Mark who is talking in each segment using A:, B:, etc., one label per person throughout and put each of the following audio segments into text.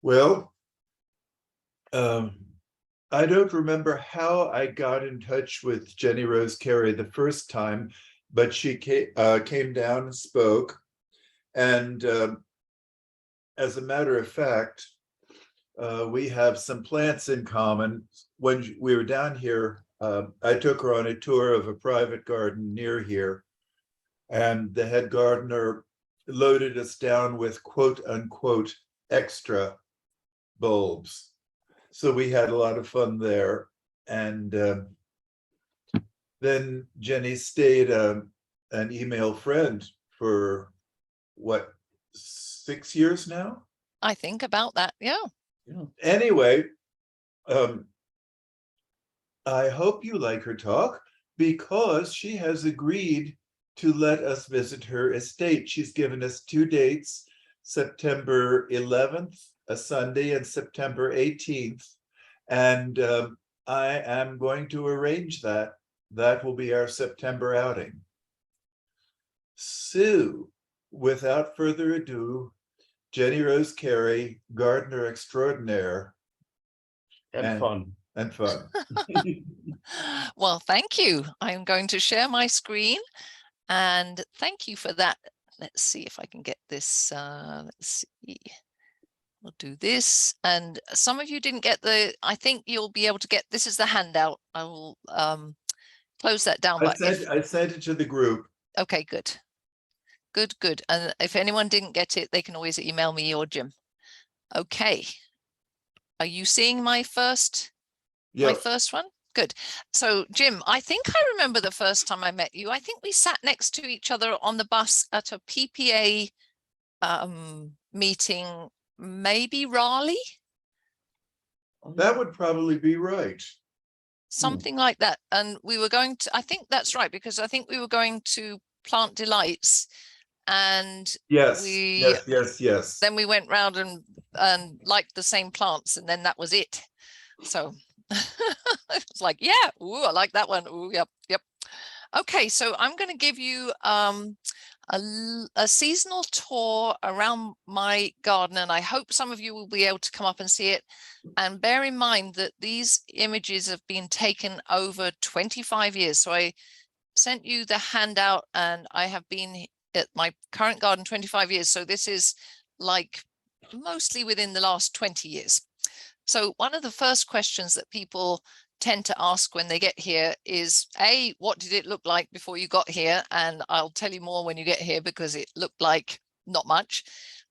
A: Well, I don't remember how I got in touch with Jenny Rose Carey the first time, but she came down and spoke. And as a matter of fact, we have some plants in common. When we were down here, I took her on a tour of a private garden near here, and the head gardener loaded us down with quote unquote extra bulbs. So we had a lot of fun there. And then Jenny stayed an email friend for what, 6 years now?
B: I think about that. Yeah.
A: Anyway, I hope you like her talk, because she has agreed to let us visit her estate. She's given us 2 dates, September 11th, a Sunday, and September 18th. And I am going to arrange that. That will be our September outing. So, without further ado, Jenny Rose Carey, gardener extraordinaire.
C: And fun.
A: And fun.
B: Well, thank you. I'm going to share my screen, and thank you for that. Let's see if I can get this. Let's see. We'll do this. And some of you didn't get I think you'll be able to get, this is the handout. I will close that down.
A: I sent it to the group.
B: Okay, good. Good. And if anyone didn't get it, they can always email me or Jim. Okay. Are you seeing my first?
A: Yep.
B: My first one? Good. So Jim, I think I remember the first time I met you. I think we sat next to each other on the bus at a PPA meeting, maybe Raleigh?
A: That would probably be right.
B: Something like that. And we were going to, I think that's right, because I think we were going to Plant Delights, and
A: yes.
B: Then we went round and liked the same plants, and then that was it. So it's like, yeah, ooh, I like that one. Ooh, yep. Okay, so I'm going to give you a seasonal tour around my garden, and I hope some of you will be able to come up and see it. And bear in mind that these images have been taken over 25 years. So I sent you the handout, and I have been at my current garden 25 years. So this is like mostly within the last 20 years. So one of the first questions that people tend to ask when they get here is, A, what did it look like before you got here? And I'll tell you more when you get here, because it looked like not much.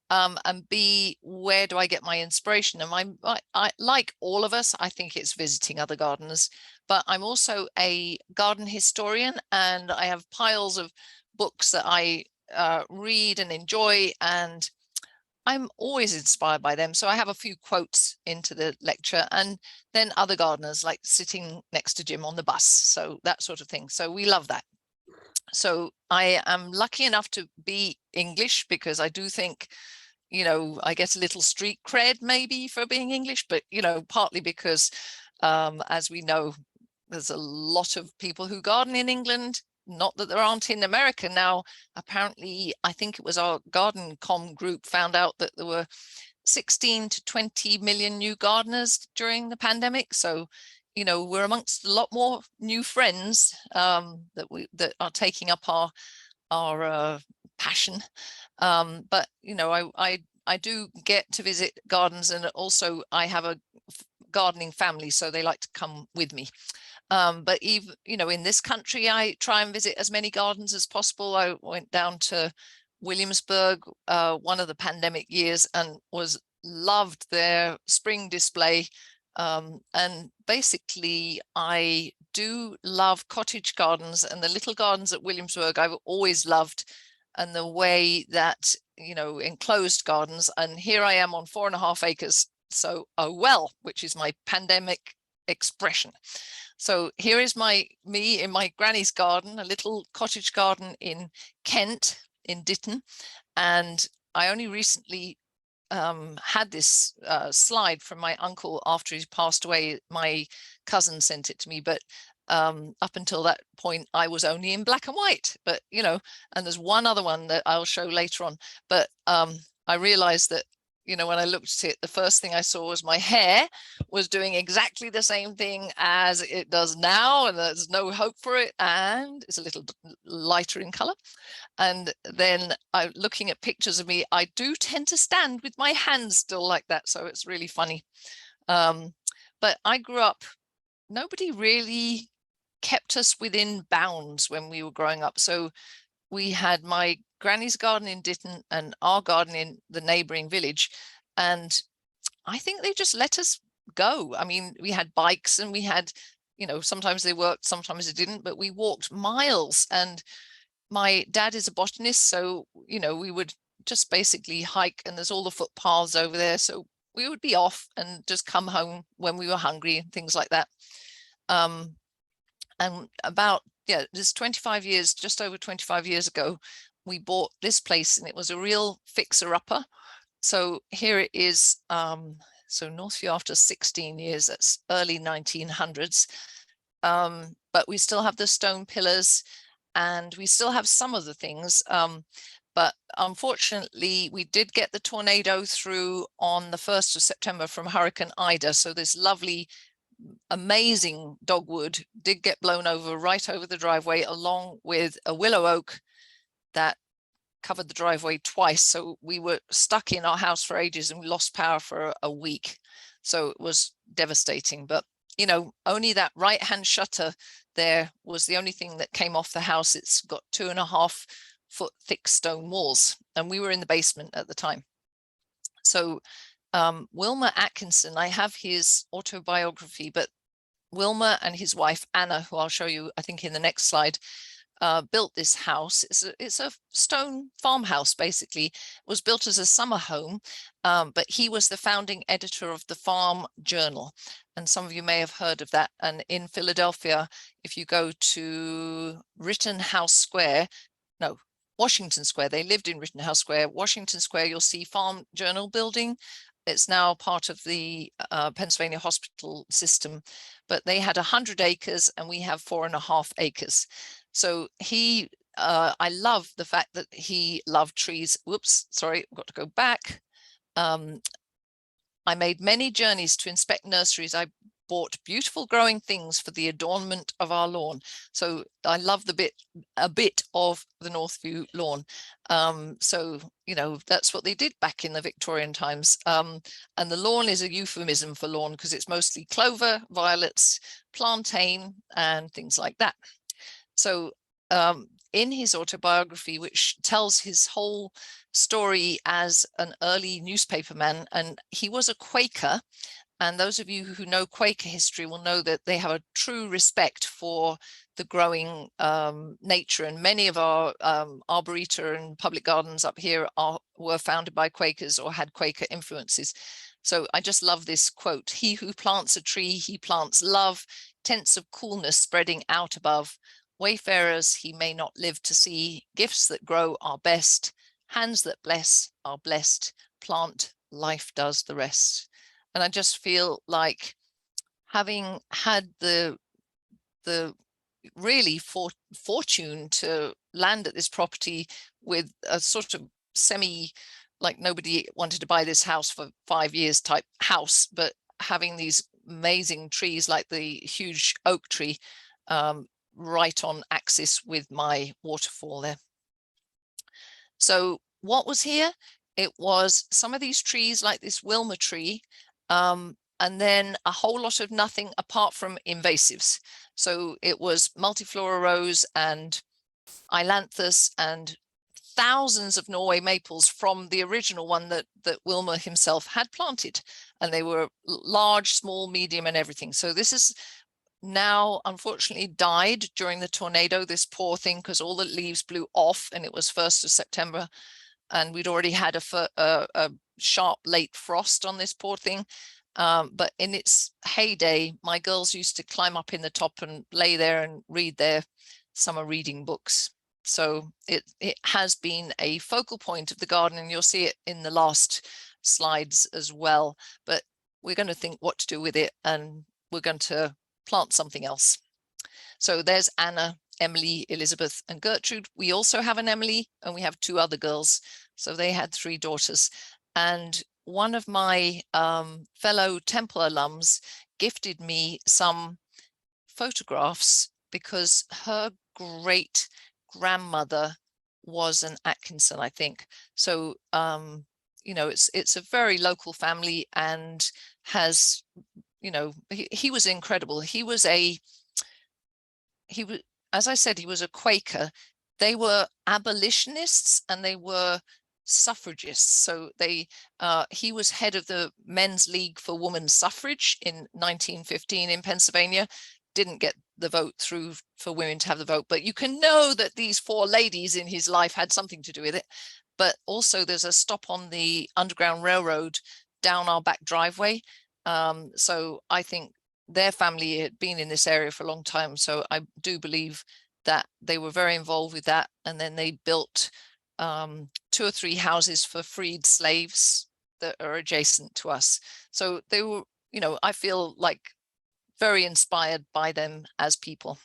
B: And B, where do I get my inspiration? And I like all of us, I think it's visiting other gardeners, but I'm also a garden historian, and I have piles of books that I read and enjoy, and I'm always inspired by them. So I have a few quotes into the lecture, and then other gardeners, like sitting next to Jim on the bus. So that sort of thing. So we love that. So I am lucky enough to be English, because I do think, you know, I get a little street cred maybe for being English, but, you know, partly because, as we know, there's a lot of people who garden in England. Not that there aren't in America now. Apparently, I think it was our GardenCom group found out that there were 16 to 20 million new gardeners during the pandemic. So, you know, we're amongst a lot more new friends that are taking up our passion. But, you know, I do get to visit gardens, and also I have a gardening family, so they like to come with me. But even, you know, in this country, I try and visit as many gardens as possible. I went down to Williamsburg one of the pandemic years and loved their spring display. And basically, I do love cottage gardens, and the little gardens at Williamsburg I've always loved, and the way that, you know, enclosed gardens. And here I am on 4.5 acres. So, oh well, which is my pandemic expression. So here is me in my granny's garden, a little cottage garden in Kent, in Ditton. And I only recently had this slide from my uncle after he passed away. My cousin sent it to me, but up until that point, I was only in black and white. But, you know, and there's one other one that I'll show later on. But I realized that, you know, when I looked at it, the first thing I saw was my hair was doing exactly the same thing as it does now, and there's no hope for it, and it's a little lighter in color. And then looking at pictures of me, I do tend to stand with my hands still like that, so it's really funny. But I grew up, nobody really kept us within bounds when we were growing up. So we had my granny's garden in Ditton and our garden in the neighboring village. And I think they just let us go. I mean, we had bikes and we had, you know, sometimes they worked, sometimes they didn't, but we walked miles. And my dad is a botanist. So, you know, we would just basically hike, and there's all the footpaths over there. So we would be off and just come home when we were hungry and things like that. And about, yeah, this 25 years, just over 25 years ago, we bought this place, and it was a real fixer-upper. So here it is. So Northview after 16 years, that's early 1900s. But we still have the stone pillars, and we still have some of the things. But unfortunately, we did get the tornado through on the 1st of September from Hurricane Ida. So this lovely, amazing dogwood did get blown over right over the driveway, along with a willow oak that covered the driveway twice. So we were stuck in our house for ages, and we lost power for a week. So it was devastating. But, you know, only that right hand shutter there was the only thing that came off the house. It's got 2.5 foot thick stone walls, and we were in the basement at the time. So Wilmer Atkinson, I have his autobiography, but Wilmer and his wife Anna, who I'll show you, I think, in the next slide, built this house. It's a stone farmhouse, basically. It was built as a summer home, but he was the founding editor of the Farm Journal, and some of you may have heard of that. And in Philadelphia, if you go to Rittenhouse Square, no, Washington Square, they lived in Rittenhouse Square, Washington Square, you'll see Farm Journal building. It's now part of the Pennsylvania hospital system, but they had 100 acres and we have 4.5 acres. So he, I love the fact that he loved trees. Whoops, sorry, I've got to go back. I made many journeys to inspect nurseries. I bought beautiful growing things for the adornment of our lawn. So I love a bit of the Northview lawn. So, you know, that's what they did back in the Victorian times. And the lawn is a euphemism for lawn because it's mostly clover, violets, plantain, and things like that. So in his autobiography, which tells his whole story as an early newspaperman, and he was a Quaker. And those of you who know Quaker history will know that they have a true respect for the growing nature. And many of our arboreta and public gardens up here were founded by Quakers or had Quaker influences. So I just love this quote: "He who plants a tree, he plants love, tents of coolness spreading out above. Wayfarers he may not live to see, gifts that grow are best, hands that bless are blessed, plant, life does the rest." And I just feel like, having had the really fortune to land at this property with a sort of like nobody wanted to buy this house for 5 years type house, but having these amazing trees like the huge oak tree right on axis with my waterfall there. So what was here? It was some of these trees like this Wilmer tree, and then a whole lot of nothing apart from invasives. So it was multiflora rose and ailanthus and thousands of Norway maples from the original one that Wilmer himself had planted. And they were large, small, medium, and everything. So this is now unfortunately died during the tornado, this poor thing, because all the leaves blew off, and it was 1st of September. And we'd already had a sharp late frost on this poor thing. But in its heyday, my girls used to climb up in the top and lay there and read their summer reading books. So it has been a focal point of the garden, and you'll see it in the last slides as well. But we're going to think what to do with it, and we're going to plant something else. So there's Anna, Emily, Elizabeth, and Gertrude. We also have an Emily, and we have 2 other girls. So they had 3 daughters. And one of my fellow Temple alums gifted me some photographs because her great grandmother was an Atkinson, I think. So, you know, it's a very local family and has, you know, he was incredible. He was, as I said, he was a Quaker. They were abolitionists and they were suffragists. So he was head of the Men's League for Women's Suffrage in 1915 in Pennsylvania. Didn't get the vote through for women to have the vote, but you can know that these four ladies in his life had something to do with it. But also there's a stop on the Underground Railroad down our back driveway. So I think their family had been in this area for a long time. So I do believe that they were very involved with that. And then they built 2 or 3 houses for freed slaves that are adjacent to us. So they were, you know, I feel like very inspired by them as people.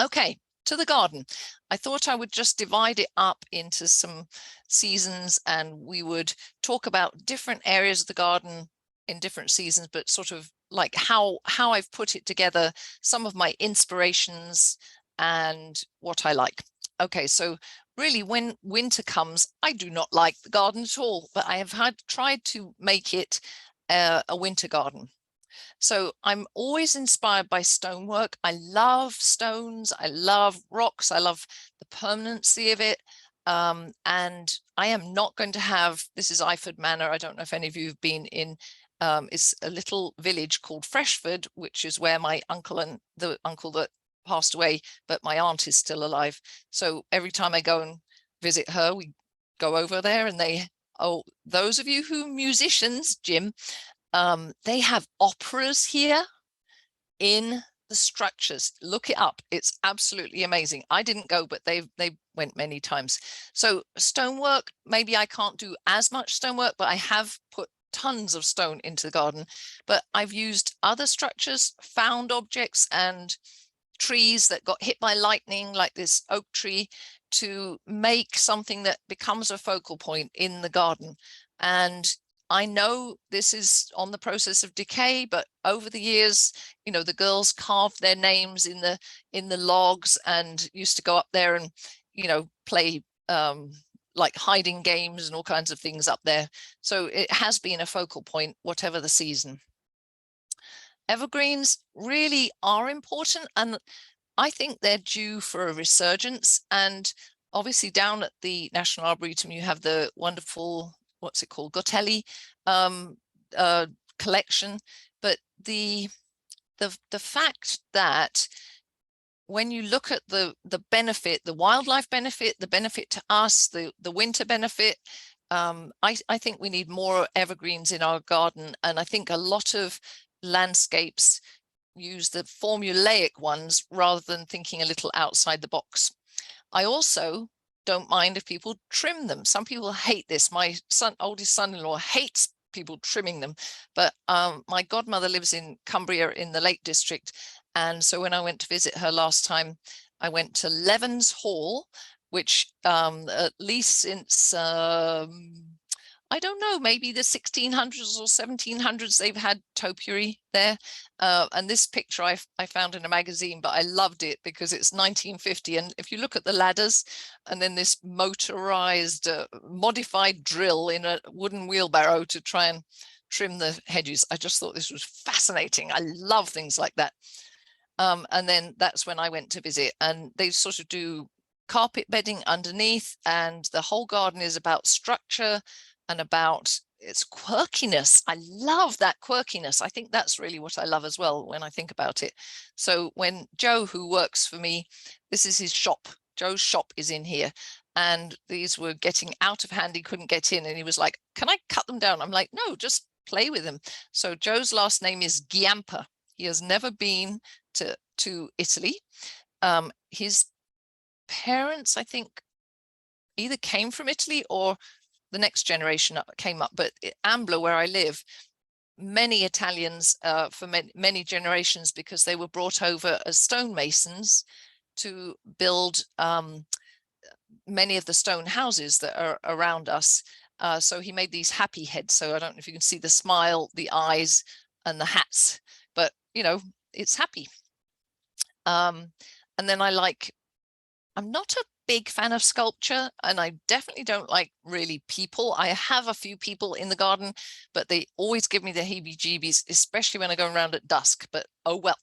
B: Okay, to the garden. I thought I would just divide it up into some seasons and we would talk about different areas of the garden in different seasons, but sort of like how I've put it together, some of my inspirations and what I like. Okay, so really when winter comes, I do not like the garden at all, but I have tried to make it a winter garden. So I'm always inspired by stonework. I love stones. I love rocks. I love the permanency of it. And I am not going to have, this is Iford Manor. I don't know if any of you have been in, it's a little village called Freshford, which is where my uncle and the uncle that passed away, but my aunt is still alive. So every time I go and visit her, we go over there and those of you who are musicians, Jim, they have operas here in the structures. Look it up. It's absolutely amazing. I didn't go, but they went many times. So stonework, maybe I can't do as much stonework, but I have put tons of stone into the garden. But I've used other structures, found objects and trees that got hit by lightning, like this oak tree, to make something that becomes a focal point in the garden. And I know this is on the process of decay, but over the years, you know, the girls carved their names in the logs and used to go up there and, you know, play like hiding games and all kinds of things up there. So it has been a focal point, whatever the season. Evergreens really are important, and I think they're due for a resurgence. And obviously down at the National Arboretum, you have the wonderful, what's it called, Gotelli collection. But the fact that when you look at the benefit, the wildlife benefit, the benefit to us, the winter benefit, I think we need more evergreens in our garden. And I think a lot of landscapes use the formulaic ones rather than thinking a little outside the box. I also don't mind if people trim them. Some people hate this. My oldest son-in-law hates people trimming them, but my godmother lives in Cumbria in the Lake District. And so when I went to visit her last time, I went to Levens Hall, which at least since I don't know, maybe the 1600s or 1700s, they've had topiary there. And this picture I found in a magazine, but I loved it because it's 1950. And if you look at the ladders and then this motorized, modified drill in a wooden wheelbarrow to try and trim the hedges, I just thought this was fascinating. I love things like that. And then that's when I went to visit, and they sort of do carpet bedding underneath, and the whole garden is about structure and about its quirkiness. I love that quirkiness. I think that's really what I love as well when I think about it. So when Joe, who works for me, this is his shop. Joe's shop is in here, and these were getting out of hand. He couldn't get in, and he was like, "Can I cut them down?" I'm like, "No, just play with them." So Joe's last name is Giampa. He has never been to Italy. His parents, I think, either came from Italy or the next generation came up, but Ambler, where I live, many Italians for many generations, because they were brought over as stonemasons to build many of the stone houses that are around us. so he made these happy heads. So I don't know if you can see the smile, the eyes, and the hats, but you know, it's happy. And then I'm not a big fan of sculpture, and I definitely don't like really people. I have a few people in the garden, but they always give me the heebie-jeebies, especially when I go around at dusk, but oh well.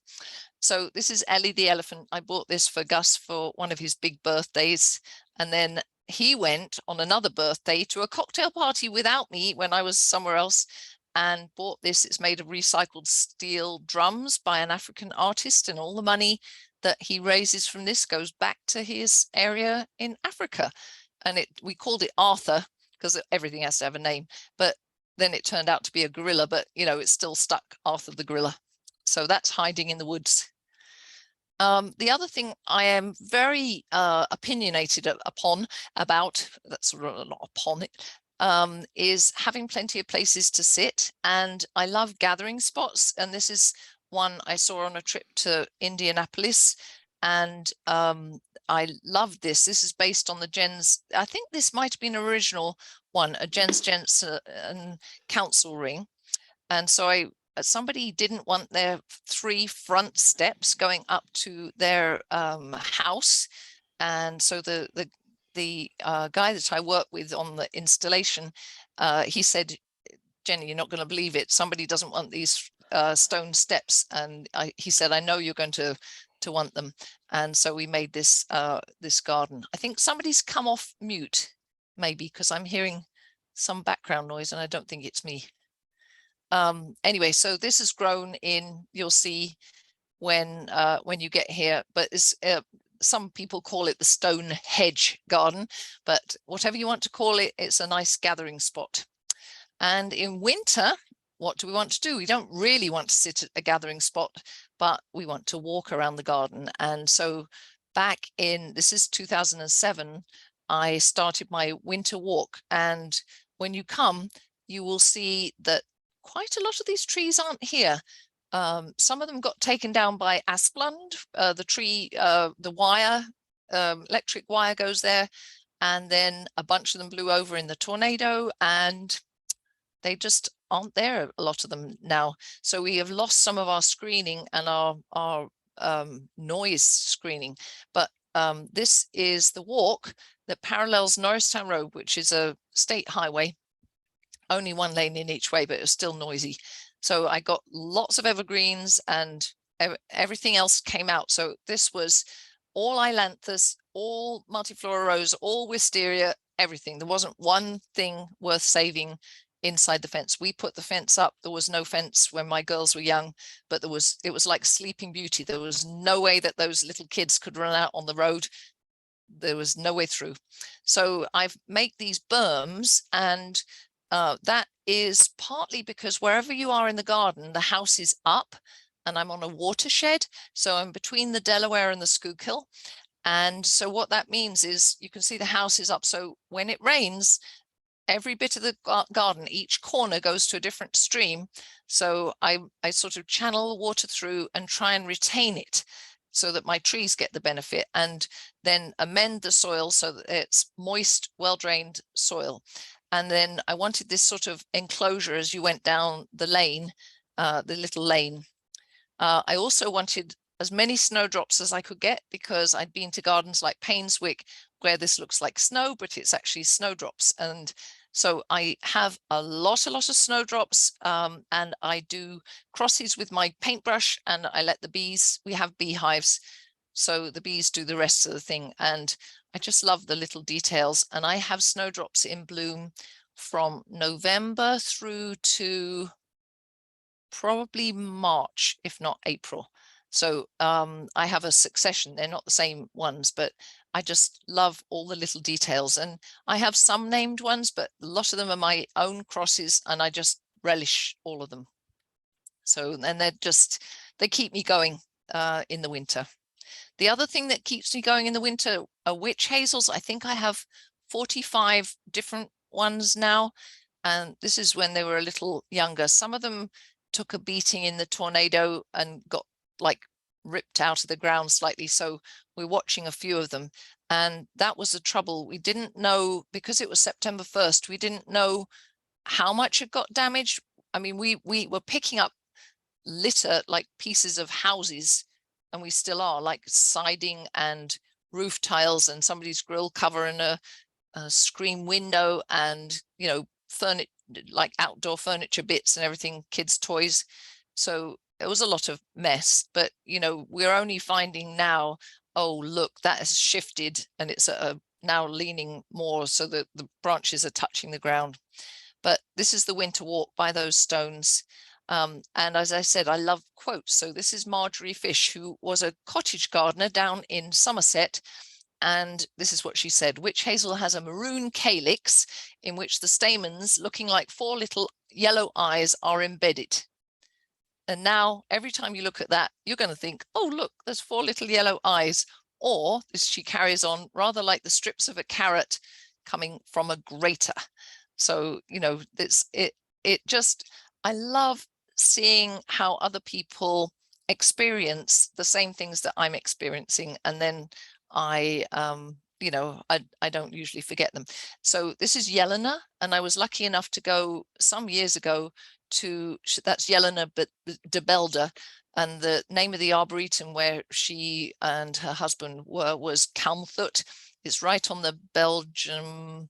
B: So this is Ellie the elephant. I bought this for Gus for one of his big birthdays, and then he went on another birthday to a cocktail party without me when I was somewhere else, and bought this. It's made of recycled steel drums by an African artist, and all the money that he raises from this goes back to his area in Africa. And we called it Arthur because everything has to have a name, but then it turned out to be a gorilla, but you know, it's still stuck, Arthur the gorilla. So that's hiding in the woods. The other thing I am very opinionated about, that's not upon it, is having plenty of places to sit. And I love gathering spots. And this is one I saw on a trip to Indianapolis. And I love this. This is based on the Jens, I think this might have been an original one, a Jens Jensen council ring. And so somebody didn't want their 3 front steps going up to their house, and so the guy that I work with on the installation, he said, Jenny, you're not going to believe it, somebody doesn't want these stone steps, and he said, I know you're going to want them. And so we made this this garden. I think somebody's come off mute, maybe, because I'm hearing some background noise and I don't think it's me. Anyway, so this has grown in, you'll see when you get here, but it's some people call it the stone hedge garden, but whatever you want to call it, it's a nice gathering spot. And in winter, what do we want to do? We don't really want to sit at a gathering spot, but we want to walk around the garden. And so back in, this is 2007, I started my winter walk. And when you come, you will see that quite a lot of these trees aren't here. Some of them got taken down by Asplund, the tree, the wire, electric wire goes there, and then a bunch of them blew over in the tornado, and they just aren't there, a lot of them now. So we have lost some of our screening and our noise screening. But this is the walk that parallels Norristown Road, which is a state highway, only 1 lane in each way, but it was still noisy. So I got lots of evergreens and everything else came out. So this was all Ailanthus, all multiflora rose, all wisteria, everything. There wasn't one thing worth saving inside the fence. We put the fence up. There was no fence when my girls were young, but it was like Sleeping Beauty. There was no way that those little kids could run out on the road. There was no way through. So I've made these berms, and that is partly because wherever you are in the garden, the house is up, and I'm on a watershed. So I'm between the Delaware and the Schuylkill. And so what that means is you can see the house is up. So when it rains, every bit of the garden, each corner goes to a different stream. So I sort of channel the water through and try and retain it so that my trees get the benefit, and then amend the soil so that it's moist, well-drained soil. And then I wanted this sort of enclosure as you went down the lane, the little lane. I also wanted as many snowdrops as I could get, because I'd been to gardens like Painswick where this looks like snow, but it's actually snowdrops. And so I have a lot of snowdrops, and I do crosses with my paintbrush, and I let the bees, we have beehives, so the bees do the rest of the thing. And I just love the little details. And I have snowdrops in bloom from November through to probably March, if not April. So I have a succession. They're not the same ones, but I just love all the little details. And I have some named ones, but a lot of them are my own crosses, and I just relish all of them. So, and they keep me going in the winter. The other thing that keeps me going in the winter are witch hazels. I think I have 45 different ones now. And this is when they were a little younger. Some of them took a beating in the tornado and got like ripped out of the ground slightly. So we're watching a few of them. And that was the trouble. We didn't know, because it was September 1st, we didn't know how much it got damaged. I mean, we were picking up litter, like pieces of houses, and we still are, like siding and roof tiles and somebody's grill cover and a screen window, and, you know, furniture, like outdoor furniture bits and everything, kids' toys. So it was a lot of mess, but, you know, we're only finding now, oh, look, that has shifted and it's now leaning more so that the branches are touching the ground. But this is the winter walk by those stones. And as I said, I love quotes. So this is Marjorie Fish, who was a cottage gardener down in Somerset. And this is what she said: witch hazel has a maroon calyx in which the stamens, looking like 4 little yellow eyes, are embedded. And now every time you look at that, you're going to think, oh, look, there's 4 little yellow eyes. Or, as she carries on, rather like the strips of a carrot coming from a grater. So, you know, it just, I love seeing how other people experience the same things that I'm experiencing. And then I, you know, I don't usually forget them. So this is Jelena, and I was lucky enough to go some years ago to, that's Jelena de Belder, and the name of the arboretum where she and her husband were was Kalmthut. It's right on the Belgium,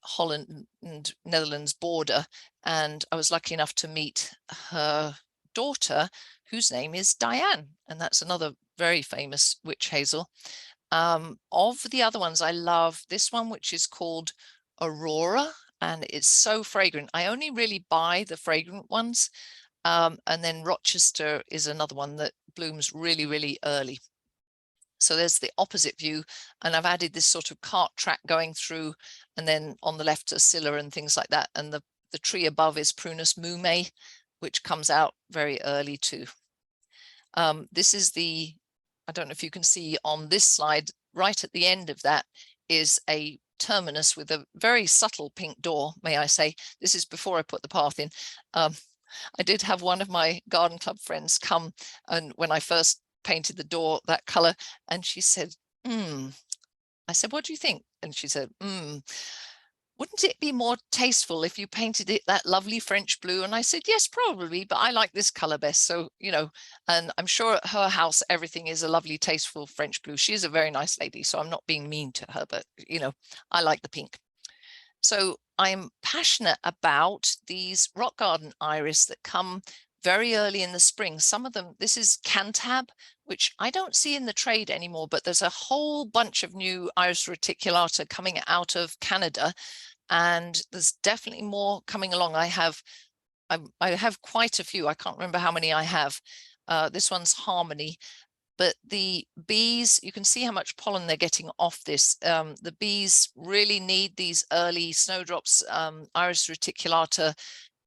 B: Holland and Netherlands border, and I was lucky enough to meet her daughter, whose name is Diane, and that's another very famous witch hazel. Of the other ones, I love this one, which is called Aurora, and it's so fragrant. I only really buy the fragrant ones, and then Rochester is another one that blooms really, really early. So there's the opposite view, and I've added this sort of cart track going through, and then on the left are Scilla and things like that. And the tree above is Prunus mume, which comes out very early too. This is the, I don't know if you can see on this slide, right at the end of that is a terminus with a very subtle pink door, may I say. This is before I put the path in. I did have one of my garden club friends come, and when I first painted the door that color, and she said, I said, what do you think? And she said, wouldn't it be more tasteful if you painted it that lovely French blue? And I said, yes, probably, but I like this color best. So, you know, and I'm sure at her house, everything is a lovely, tasteful French blue. She is a very nice lady, so I'm not being mean to her, but, you know, I like the pink. So I'm passionate about these rock garden iris that come very early in the spring. Some of them, this is Cantab, which I don't see in the trade anymore, but there's a whole bunch of new Iris reticulata coming out of Canada, and there's definitely more coming along. I have quite a few. I can't remember how many I have. This one's Harmony. But the bees, you can see how much pollen they're getting off this. The bees really need these early snowdrops, Iris reticulata,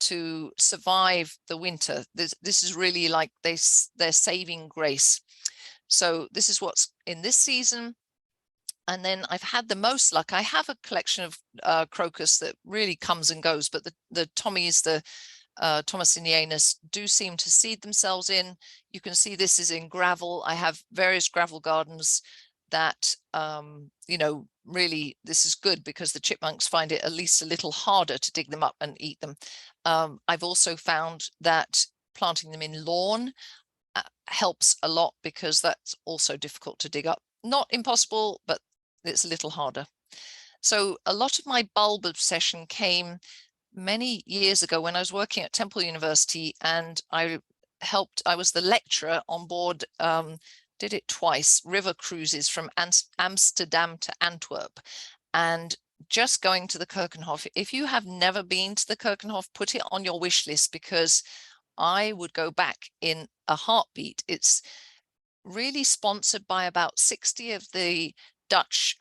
B: to survive the winter. This is really like their saving grace. So this is what's in this season. And then I've had the most luck. I have a collection of crocus that really comes and goes, but the Tommies, the Thomasinianus, do seem to seed themselves in. You can see this is in gravel. I have various gravel gardens that, you know, really this is good because the chipmunks find it at least a little harder to dig them up and eat them. I've also found that planting them in lawn helps a lot because that's also difficult to dig up. Not impossible, but it's a little harder. So a lot of my bulb obsession came many years ago when I was working at Temple University, and I was the lecturer on board, did it twice, river cruises from Amsterdam to Antwerp. And just going to the Keukenhof, if you have never been to the Keukenhof, put it on your wish list, because I would go back in a heartbeat. It's really sponsored by about 60 of the Dutch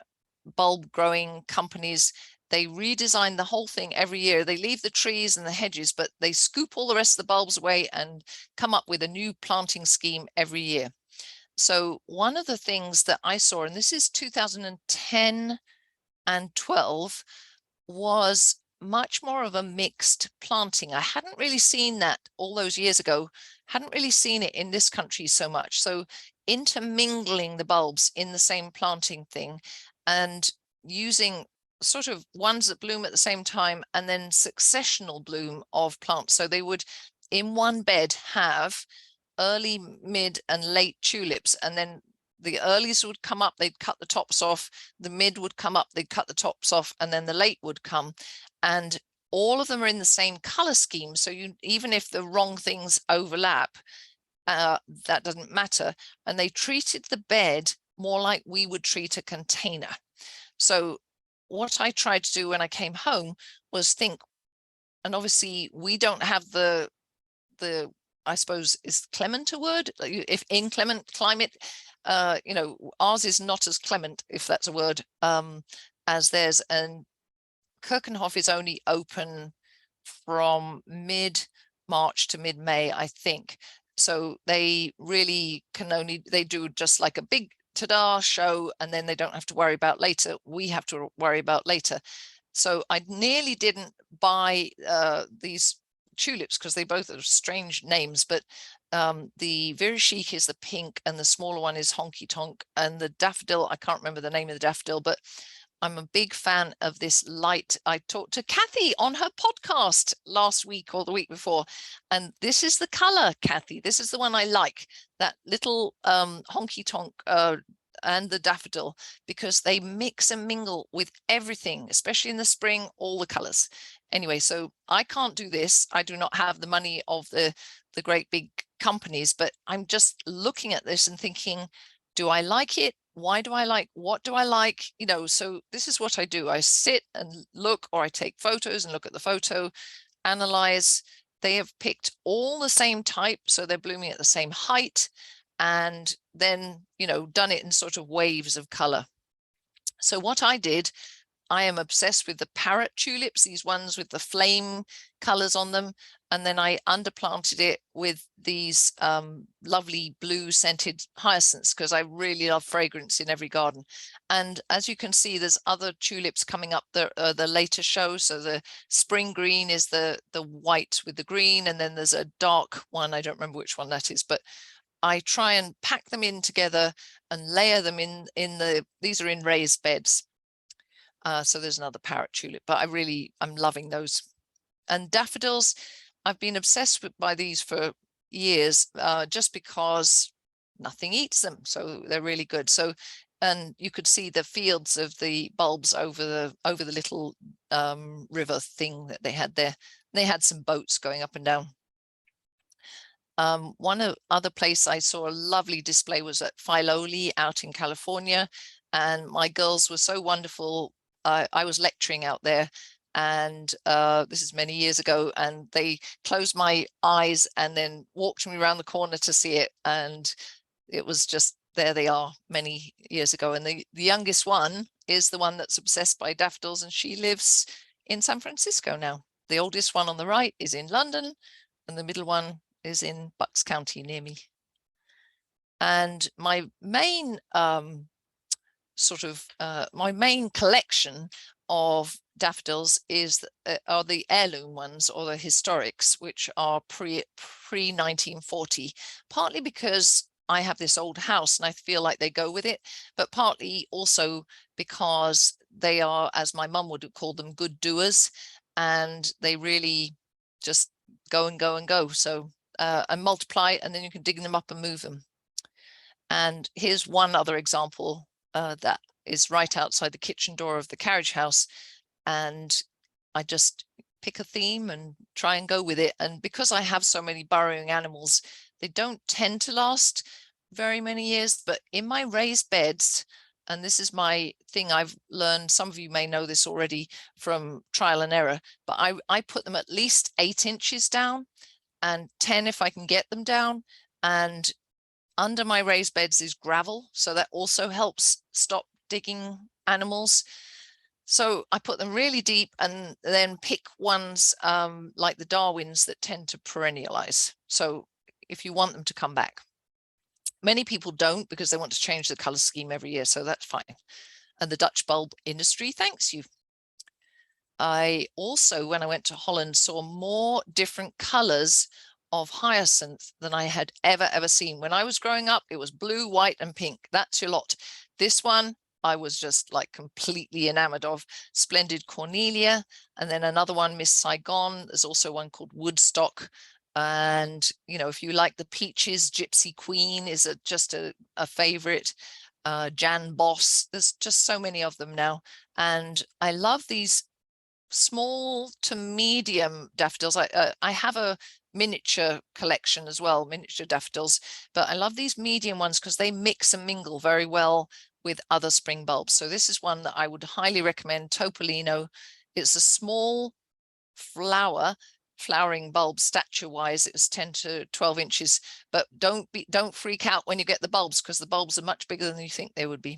B: bulb growing companies. They redesign the whole thing every year. They leave the trees and the hedges, but they scoop all the rest of the bulbs away and come up with a new planting scheme every year. So one of the things that I saw, and this is 2010 and 12, was much more of a mixed planting. I hadn't really seen that all those years ago, hadn't really seen it in this country so much. So intermingling the bulbs in the same planting thing and using sort of ones that bloom at the same time and then successional bloom of plants. So they would in one bed have early, mid and late tulips, and then the earlies would come up, they'd cut the tops off, the mid would come up, they'd cut the tops off, and then the late would come. And all of them are in the same color scheme. So you, even if the wrong things overlap, that doesn't matter. And they treated the bed more like we would treat a container. So what I tried to do when I came home was think, and obviously we don't have the I suppose, is clement a word? If inclement climate, you know, ours is not as clement, if that's a word, as theirs. And Kirchenhof is only open from mid-March to mid-May, I think. So they really can only, they do just like a big ta-da show, and then they don't have to worry about later. We have to worry about later. So I nearly didn't buy these tulips because they both have strange names, but the very chic is the pink and the smaller one is honky tonk, and the daffodil, I can't remember the name of the daffodil, but I'm a big fan of this light. I talked to Kathy on her podcast last week or the week before, and this is the color, Kathy. This is the one I like, that little honky tonk and the daffodil, because they mix and mingle with everything, especially in the spring, all the colors. Anyway, so I can't do this. I do not have the money of the great big companies, but I'm just looking at this and thinking, do I like it? Why do I like, what do I like? You know, so this is what I do. I sit and look, or I take photos and look at the photo, analyze. They have picked all the same type, so they're blooming at the same height, and then, you know, done it in sort of waves of color. So what I did, I am obsessed with the parrot tulips, these ones with the flame colors on them. And then I underplanted it with these lovely blue scented hyacinths, because I really love fragrance in every garden. And as you can see, there's other tulips coming up the later show. So the spring green is the white with the green, and then there's a dark one. I don't remember which one that is, but I try and pack them in together and layer them in these are in raised beds. So there's another parrot tulip, but I'm loving those. And daffodils, I've been obsessed by these for years, just because nothing eats them. So they're really good. So, and you could see the fields of the bulbs over the little river thing that they had there. They had some boats going up and down. One other place I saw a lovely display was at Filoli out in California, and my girls were so wonderful. I was lecturing out there, and this is many years ago, and they closed my eyes and then walked me around the corner to see it, and it was just, there they are many years ago. And the youngest one is the one that's obsessed by daffodils, and she lives in San Francisco now. The oldest one on the right is in London, and the middle one is in Bucks County near me. And my main my main collection of daffodils are the heirloom ones, or the historics, which are pre 1940, partly because I have this old house and I feel like they go with it, but partly also because they are, as my mum would call them, good doers, and they really just go and go and go. So and multiply, and then you can dig them up and move them. And here's one other example that is right outside the kitchen door of the carriage house, and I just pick a theme and try and go with it. And because I have so many burrowing animals, they don't tend to last very many years. But in my raised beds, and this is my thing I've learned, some of you may know this already from trial and error, but I put them at least 8 inches down, and 10 if I can get them down. And under my raised beds is gravel, so that also helps stop digging animals. So I put them really deep, and then pick ones like the Darwins that tend to perennialize. So if you want them to come back. Many people don't, because they want to change the color scheme every year, so that's fine. And the Dutch bulb industry thanks you. I also, when I went to Holland, saw more different colors of hyacinth than I had ever seen. When I was growing up, it was blue, white, and pink. That's your lot. This one, I was just like completely enamored of. Splendid Cornelia, and then another one, Miss Saigon. There's also one called Woodstock. And, you know, if you like the peaches, Gypsy Queen is just a favorite. Jan Boss, there's just so many of them now. And I love these small to medium daffodils. I have a miniature collection as well, miniature daffodils, but I love these medium ones because they mix and mingle very well with other spring bulbs. So this is one that I would highly recommend, Topolino. It's a small flowering bulb, stature wise it's 10 to 12 inches, but don't freak out when you get the bulbs, because the bulbs are much bigger than you think they would be.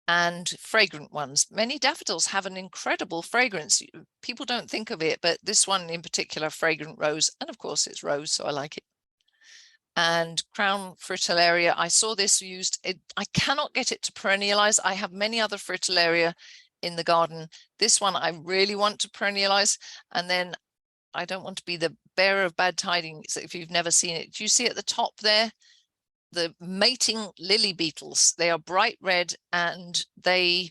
B: And fragrant ones. Many daffodils have an incredible fragrance. People don't think of it, but this one in particular, fragrant rose, and of course it's rose, so I like it. And crown fritillaria, I saw this used. I cannot get it to perennialize. I have many other fritillaria in the garden. This one I really want to perennialize, and then I don't want to be the bearer of bad tidings if you've never seen it. Do you see at the top there? The mating lily beetles. They are bright red and they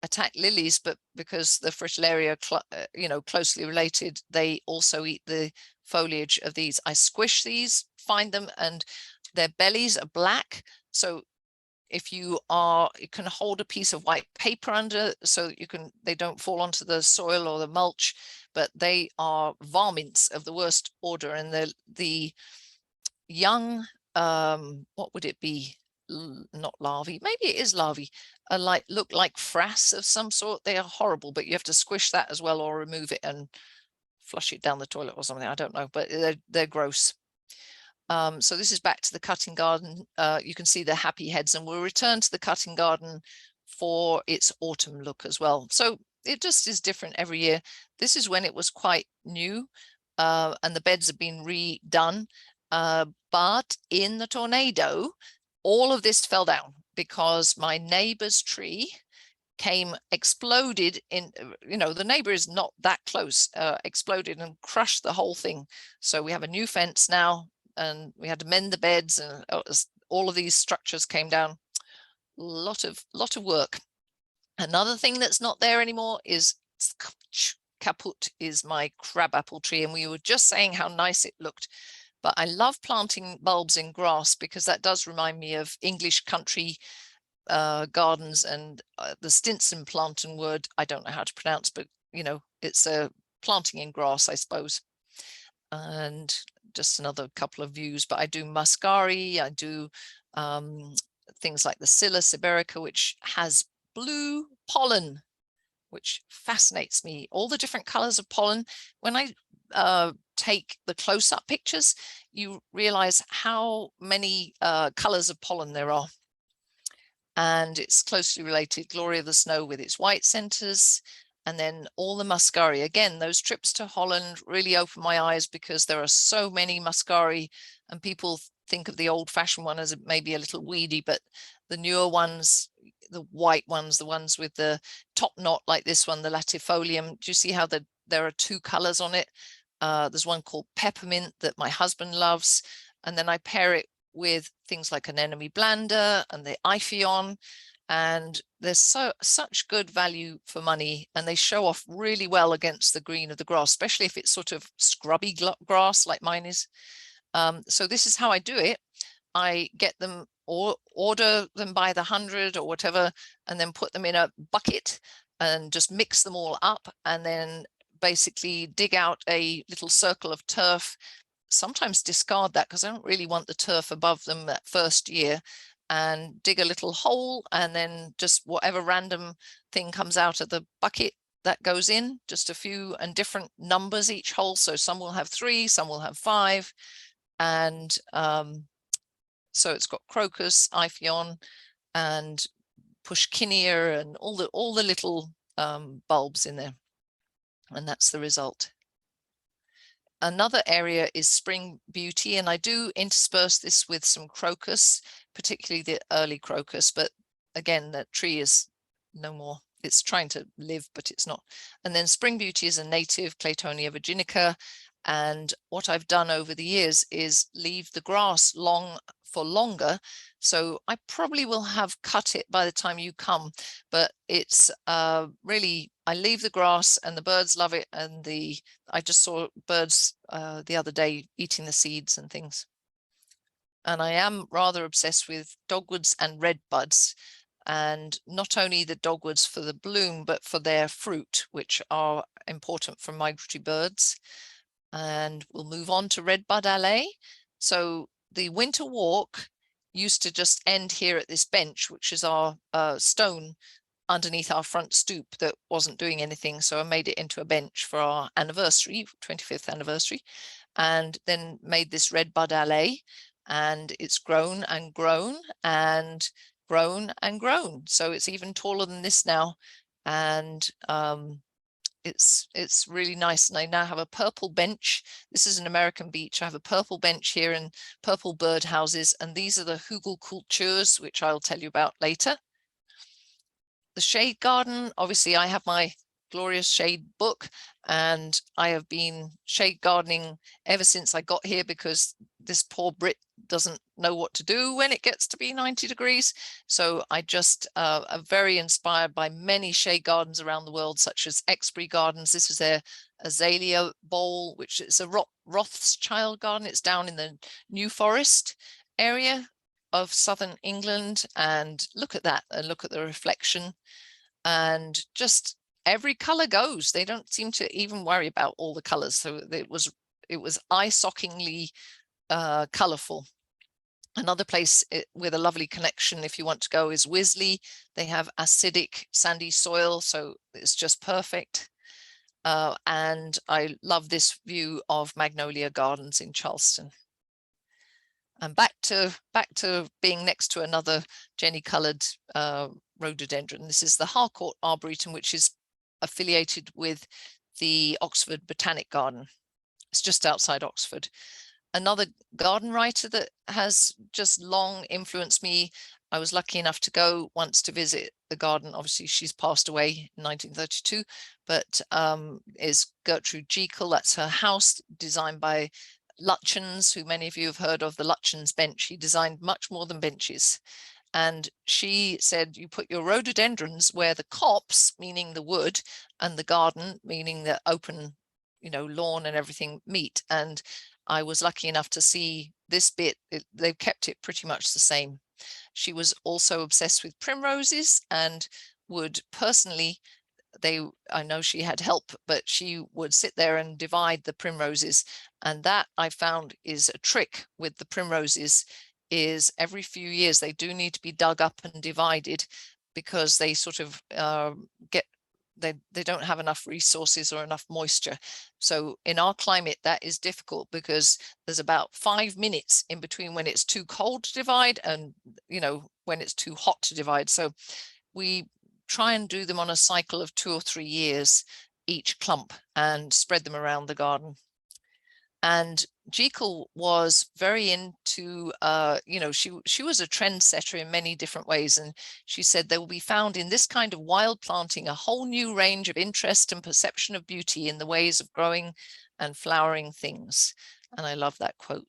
B: attack lilies, but because the fritillaria, you know, closely related, they also eat the foliage of these. I squish these, find them, and their bellies are black. So if you can hold a piece of white paper under, so they don't fall onto the soil or the mulch, but they are varmints of the worst order. And the young, what would it be? Not larvae, maybe it is larvae, look like frass of some sort. They are horrible, but you have to squish that as well or remove it and flush it down the toilet or something. I don't know, but they're gross. So this is back to the cutting garden. You can see the happy heads, and we'll return to the cutting garden for its autumn look as well. So it just is different every year. This is when it was quite new, and the beds have been redone. But in the tornado, all of this fell down because my neighbor's tree exploded in, you know, the neighbor is not that close, exploded and crushed the whole thing. So we have a new fence now, and we had to mend the beds, and all of these structures came down. Lot of work. Another thing that's not there anymore is Caput, is my crabapple tree, and we were just saying how nice it looked. But I love planting bulbs in grass because that does remind me of English country gardens, and the Stinson plantain word, I don't know how to pronounce, but you know, it's a planting in grass, I suppose. And just another couple of views, but I do muscari, I do things like the Scilla siberica, which has blue pollen, which fascinates me. All the different colors of pollen. When I take the close-up pictures, you realize how many colors of pollen there are. And it's closely related. Gloria of the Snow with its white centers, and then all the muscari. Again, those trips to Holland really opened my eyes because there are so many muscari, and people think of the old-fashioned one as maybe a little weedy, but the newer ones, the white ones, the ones with the top knot like this one, the latifolium, do you see how there are two colors on it? There's one called peppermint that my husband loves, and then I pair it with things like anemone blanda and the Iphion, and there's such good value for money, and they show off really well against the green of the grass, especially if it's sort of scrubby grass like mine is. So this is how I do it. I get them or order them by the 100 or whatever, and then put them in a bucket and just mix them all up, and then basically dig out a little circle of turf. Sometimes discard that because I don't really want the turf above them that first year, and dig a little hole, and then just whatever random thing comes out of the bucket that goes in, just a few and different numbers each hole. So some will have 3, some will have 5. And so it's got crocus, Iphion, and pushkinia, and all the little bulbs in there. And that's the result. Another area is spring beauty, and I do intersperse this with some crocus, particularly the early crocus, but again, that tree is no more. It's trying to live, but it's not. And then spring beauty is a native, Claytonia virginica, And what I've done over the years is leave the grass long for longer. So I probably will have cut it by the time you come, but it's really, I leave the grass and the birds love it. And I just saw birds the other day eating the seeds and things. And I am rather obsessed with dogwoods and redbuds, and not only the dogwoods for the bloom, but for their fruit, which are important for migratory birds. And we'll move on to Redbud Alley. So the winter walk used to just end here at this bench, which is our stone underneath our front stoop that wasn't doing anything. So I made it into a bench for our anniversary, 25th anniversary, and then made this Redbud Alley. And it's grown and grown and grown and grown. So it's even taller than this now. And it's really nice. And I now have a purple bench. This is an American beech. I have a purple bench here and purple bird houses. And these are the Hugelkulturs, which I'll tell you about later. The shade garden, obviously I have my glorious shade book, and I have been shade gardening ever since I got here, because this poor Brit doesn't know what to do when it gets to be 90 degrees. So I just am very inspired by many shade gardens around the world, such as Exbury Gardens. This is their azalea bowl, which is a Rothschild garden. It's down in the New Forest area of southern England, and look at that, and look at the reflection, and just every color goes. They don't seem to even worry about all the colors. So it was eye-sockingly colorful. Another place with a lovely connection, if you want to go, is Wisley. They have acidic sandy soil, so it's just perfect. And I love this view of Magnolia Gardens in Charleston. And back to being next to another Jenny coloured rhododendron. This is the Harcourt Arboretum, which is affiliated with the Oxford Botanic Garden. It's just outside Oxford. Another garden writer that has just long influenced me. I was lucky enough to go once to visit the garden. Obviously, she's passed away in 1932, but is Gertrude Jekyll. That's her house, designed by Lutyens, who many of you have heard of, the Lutyens bench. He designed much more than benches. And she said, you put your rhododendrons where the copse, meaning the wood, and the garden, meaning the open, lawn and everything, meet. And I was lucky enough to see this bit. They've kept it pretty much the same. She was also obsessed with primroses and would personally, I know she had help, but she would sit there and divide the primroses. And that, I found, is a trick with the primroses, is every few years they do need to be dug up and divided, because they sort of they don't have enough resources or enough moisture. So in our climate, that is difficult, because there's about 5 minutes in between when it's too cold to divide and, when it's too hot to divide. So we try and do them on a cycle of 2 or 3 years, each clump, and spread them around the garden. And Jekyll was very into, she was a trendsetter in many different ways. And she said, there will be found in this kind of wild planting a whole new range of interest and perception of beauty in the ways of growing and flowering things. And I love that quote.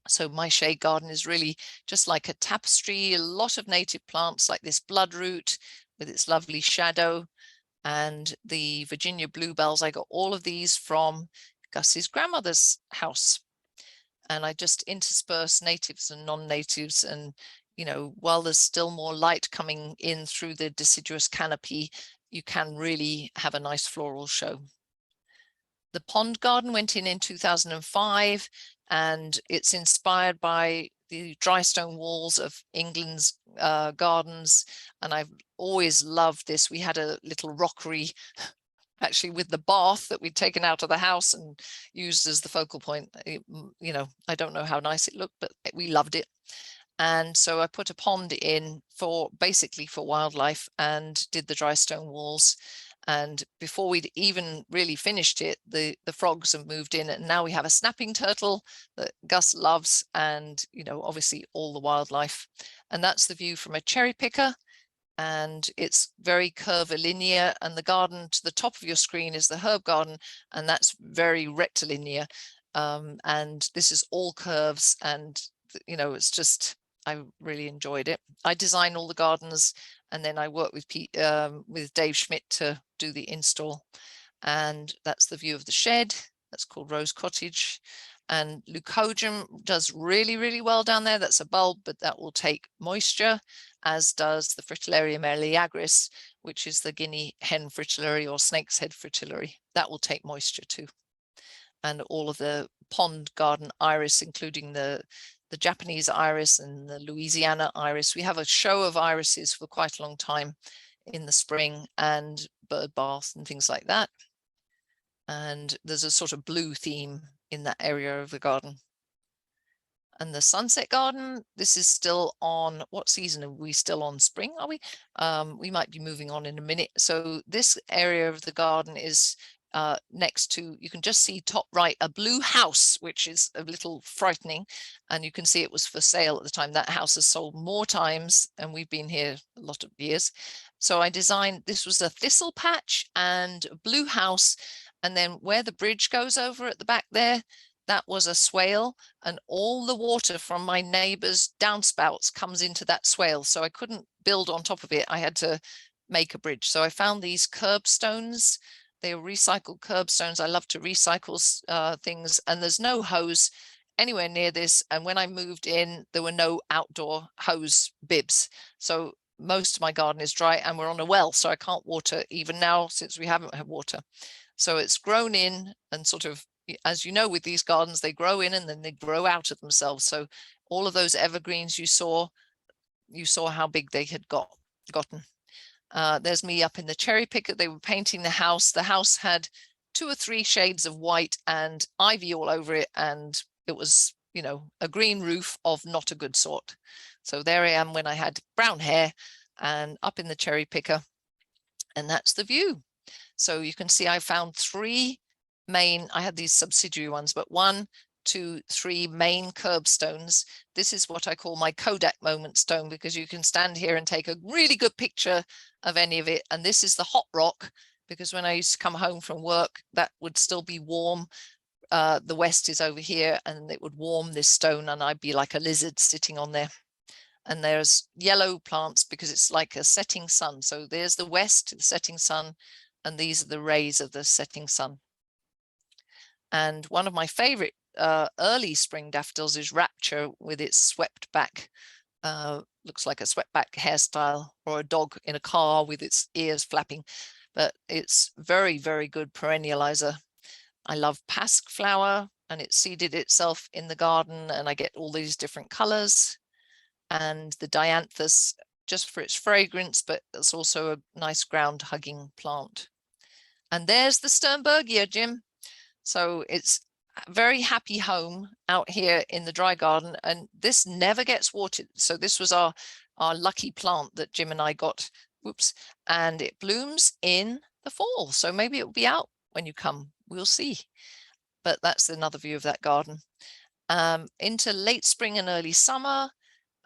B: So my shade garden is really just like a tapestry, a lot of native plants like this bloodroot with its lovely shadow, and the Virginia bluebells. I got all of these from Gus's grandmother's house, and I just intersperse natives and non-natives. And while there's still more light coming in through the deciduous canopy, you can really have a nice floral show. The pond garden went in 2005, and it's inspired by the dry stone walls of England's gardens. And I've always loved this. We had a little rockery actually with the bath that we'd taken out of the house and used as the focal point. I don't know how nice it looked, but we loved it. And so I put a pond in basically for wildlife, and did the dry stone walls. And before we'd even really finished it, the frogs have moved in, and now we have a snapping turtle that Gus loves, and obviously all the wildlife. And that's the view from a cherry picker. and it's very curvilinear, and the garden to the top of your screen is the herb garden, and that's very rectilinear. And this is all curves, and you know, it's just, I really enjoyed it. I design all the gardens, and then I work with Dave Schmidt to do the install. And that's the view of the shed. That's called Rose Cottage. And leucojum does really, really well down there. That's a bulb, but that will take moisture, as does the Fritillaria meleagris, which is the guinea hen fritillary or snake's head fritillary. That will take moisture too. And all of the pond garden iris, including the Japanese iris and the Louisiana iris. We have a show of irises for quite a long time in the spring, and bird bath and things like that. And there's a sort of blue theme in that area of the garden. And the sunset garden, this is still on, what season are we still on? Spring, are we? We might be moving on in a minute. So this area of the garden is next to, you can just see top right, a blue house, which is a little frightening. And you can see it was for sale at the time. That house has sold more times, and we've been here a lot of years. So I designed, this was a thistle patch and a blue house. And then where the bridge goes over at the back there, that was a swale, and all the water from my neighbor's downspouts comes into that swale. So I couldn't build on top of it. I had to make a bridge. So I found these curbstones. They were recycled curbstones. I love to recycle things, and there's no hose anywhere near this. And when I moved in, there were no outdoor hose bibs. So most of my garden is dry, and we're on a well, so I can't water even now since we haven't had water. So it's grown in, and sort of, as you know, with these gardens, they grow in and then they grow out of themselves. So all of those evergreens you saw how big they had gotten. There's me up in the cherry picker. They were painting the house. The house had 2 or 3 shades of white and ivy all over it. And it was, you know, a green roof of not a good sort. So there I am when I had brown hair and up in the cherry picker. And that's the view. So you can see I found 3 main, I had these subsidiary ones, but 1, 2, 3 main curbstones. This is what I call my Kodak moment stone, because you can stand here and take a really good picture of any of it. And this is the hot rock, because when I used to come home from work, that would still be warm. The west is over here, and it would warm this stone, and I'd be like a lizard sitting on there. And there's yellow plants because it's like a setting sun. So there's the west, the setting sun, and these are the rays of the setting sun. And one of my favorite early spring daffodils is Rapture, with its swept back, looks like a swept back hairstyle, or a dog in a car with its ears flapping, but it's very, very good perennializer. I love pasque flower, and it seeded itself in the garden, and I get all these different colors. And the dianthus, just for its fragrance, but it's also a nice ground hugging plant. And there's the Sternbergia, Jim. So it's a very happy home out here in the dry garden, and this never gets watered. So this was our lucky plant that Jim and I got, whoops, and it blooms in the fall. So maybe it will be out when you come, we'll see. But that's another view of that garden. Into late spring and early summer,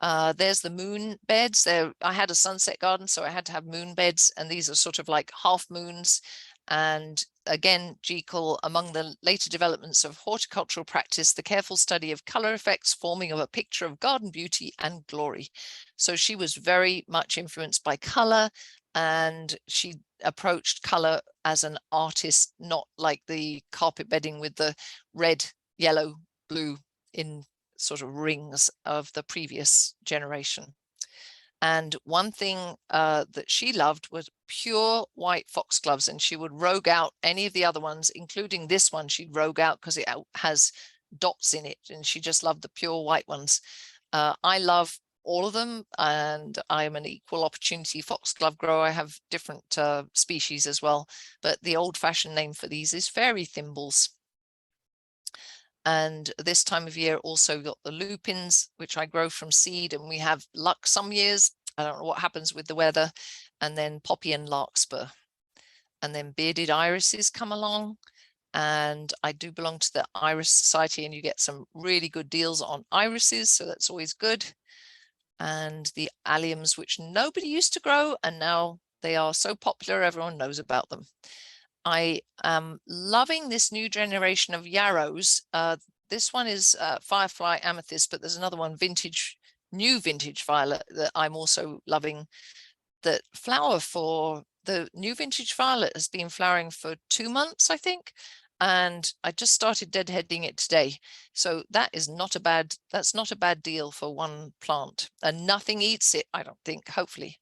B: there's the moon beds there. I had a sunset garden, so I had to have moon beds, and these are sort of like half moons. And again, Jekyll, among the later developments of horticultural practice, the careful study of color effects forming of a picture of garden beauty and glory. So she was very much influenced by color, and she approached color as an artist, not like the carpet bedding with the red, yellow, blue in sort of rings of the previous generation. And one thing that she loved was pure white foxgloves, and she would rogue out any of the other ones, including this one. She'd rogue out because it has dots in it, and she just loved the pure white ones. I love all of them, and I'm an equal opportunity foxglove grower. I have different species as well, but the old-fashioned name for these is fairy thimbles. And this time of year also got the lupins, which I grow from seed, and we have luck some years. I don't know what happens with the weather. And then poppy and larkspur. And then bearded irises come along. And I do belong to the Iris Society, and you get some really good deals on irises, so that's always good. and the alliums, which nobody used to grow, and now they are so popular, everyone knows about them. I am loving this new generation of yarrows. This one is Firefly Amethyst, but there's another one, new vintage violet, that I'm also loving. That flower for the new vintage violet has been flowering for 2 months, I think. And I just started deadheading it today. So that's not a bad deal for one plant, and nothing eats it, I don't think, hopefully.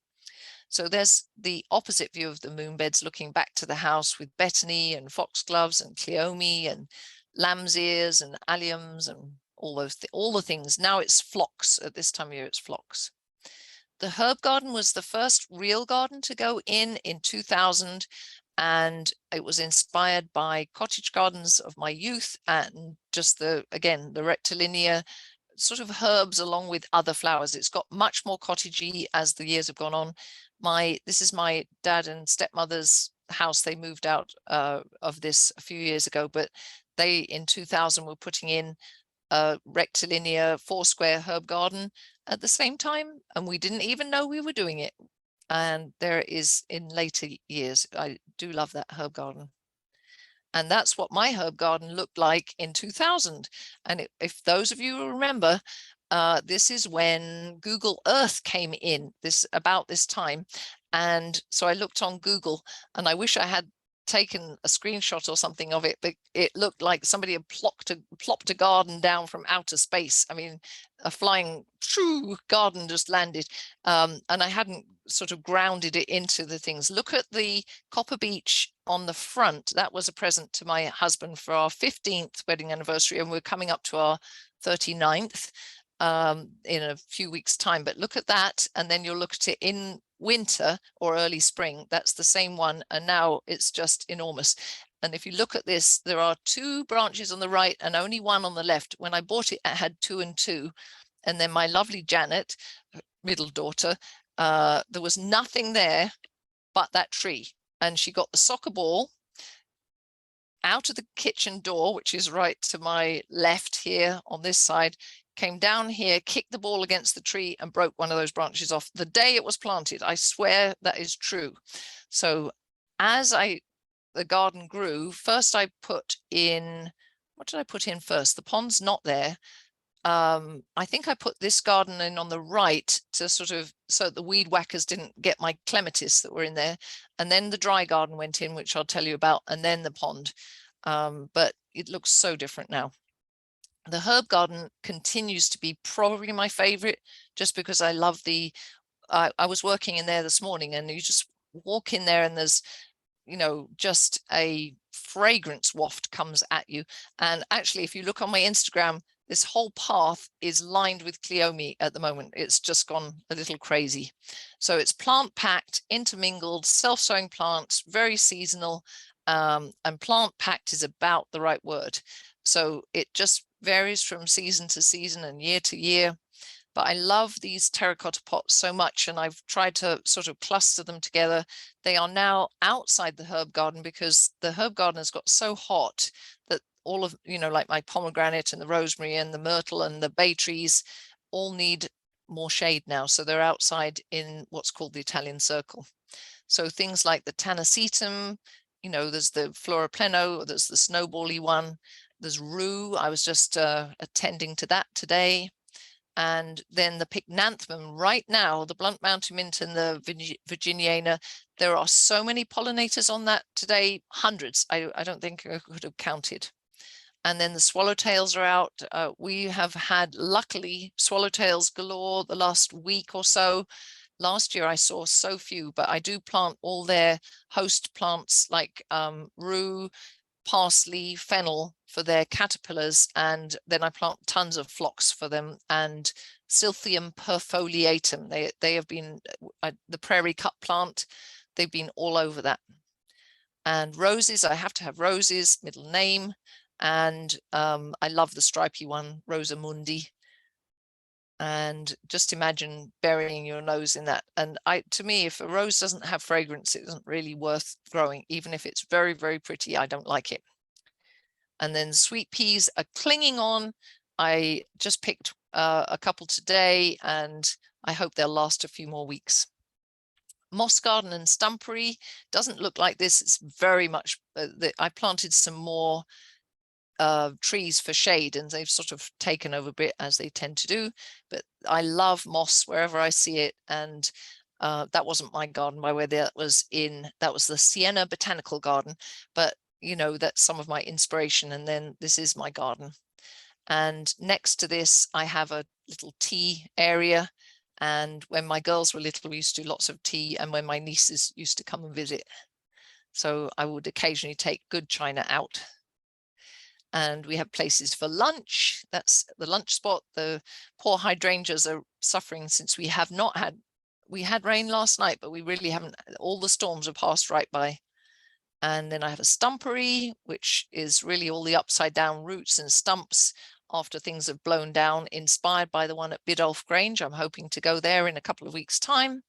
B: So there's the opposite view of the moon beds looking back to the house with betony and foxgloves and cleome and lamb's ears and alliums and all the things. Now it's phlox. At this time of year, it's phlox. The herb garden was the first real garden to go in 2000, and it was inspired by cottage gardens of my youth and just again, the rectilinear sort of herbs along with other flowers. It's got much more cottagey as the years have gone on. This is my dad and stepmother's house. They moved out of this a few years ago, but they in 2000 were putting in a rectilinear 4-square herb garden at the same time, and we didn't even know we were doing it. And there is in later years. I do love that herb garden. And that's what my herb garden looked like in 2000. And if those of you remember, this is when Google Earth came in about this time. And so I looked on Google, and I wish I had taken a screenshot or something of it, but it looked like somebody had plopped a garden down from outer space. I mean, a flying true garden just landed, and I hadn't sort of grounded it into the things. Look at the copper beech on the front. That was a present to my husband for our 15th wedding anniversary, and we're coming up to our 39th in a few weeks' time. But look at that, and then you'll look at it in winter or early spring. That's the same one, and now it's just enormous. And if you look at this, there are 2 branches on the right and only 1 on the left. When I bought it, it had 2 and 2. And then my lovely Janet, middle daughter, there was nothing there but that tree. And she got the soccer ball out of the kitchen door, which is right to my left here on this side, came down here, kicked the ball against the tree and broke one of those branches off the day it was planted. I swear that is true. So as the garden grew, first I put in, what did I put in first? The pond's not there. I think I put this garden in on the right to sort of, so the weed whackers didn't get my clematis that were in there. And then the dry garden went in, which I'll tell you about, and then the pond. But it looks so different now. The herb garden continues to be probably my favorite, just because I love I was working in there this morning, and you just walk in there and there's, just a fragrance waft comes at you. And actually, if you look on my Instagram, this whole path is lined with cleome at the moment. It's just gone a little crazy. So it's plant packed, intermingled, self-sowing plants, very seasonal, and plant packed is about the right word. So it just varies from season to season and year to year. But I love these terracotta pots so much, and I've tried to sort of cluster them together. They are now outside the herb garden because the herb garden has got so hot that all of, like my pomegranate and the rosemary and the myrtle and the bay trees all need more shade now. So they're outside in what's called the Italian circle. So things like the tanacetum, there's the flora pleno, there's the snowbally one, there's rue. I was just attending to that today. And then the pycnanthemum right now, the blunt mountain mint and the virginiana, there are so many pollinators on that today, hundreds. I don't think I could have counted. And then the swallowtails are out. We have had, luckily, swallowtails galore the last week or so. Last year I saw so few, but I do plant all their host plants like rue, parsley, fennel for their caterpillars, and then I plant tons of phlox for them, and Silthium perfoliatum. They have been the prairie cut plant. They've been all over that. And roses, I have to have roses, middle name. And I love the stripy one, Rosamundi. And just imagine burying your nose in that. And to me, if a rose doesn't have fragrance, it isn't really worth growing. Even if it's very, very pretty, I don't like it. And then sweet peas are clinging on. I just picked a couple today, and I hope they'll last a few more weeks. Moss garden and stumpery doesn't look like this. It's very much, I planted some more trees for shade, and they've sort of taken over a bit, as they tend to do. But I love moss wherever I see it, and that wasn't my garden, by the way. That was the Siena Botanical Garden, but you know, that's some of my inspiration. And then this is my garden, and next to this I have a little tea area. And when my girls were little, we used to do lots of tea, and when my nieces used to come and visit, so I would occasionally take good china out. And we have places for lunch. That's the lunch spot. The poor hydrangeas are suffering since we had rain last night, but we really haven't. All the storms have passed right by. And then I have a stumpery, which is really all the upside down roots and stumps after things have blown down, inspired by the one at Biddulph Grange. I'm hoping to go there in a couple of weeks' time.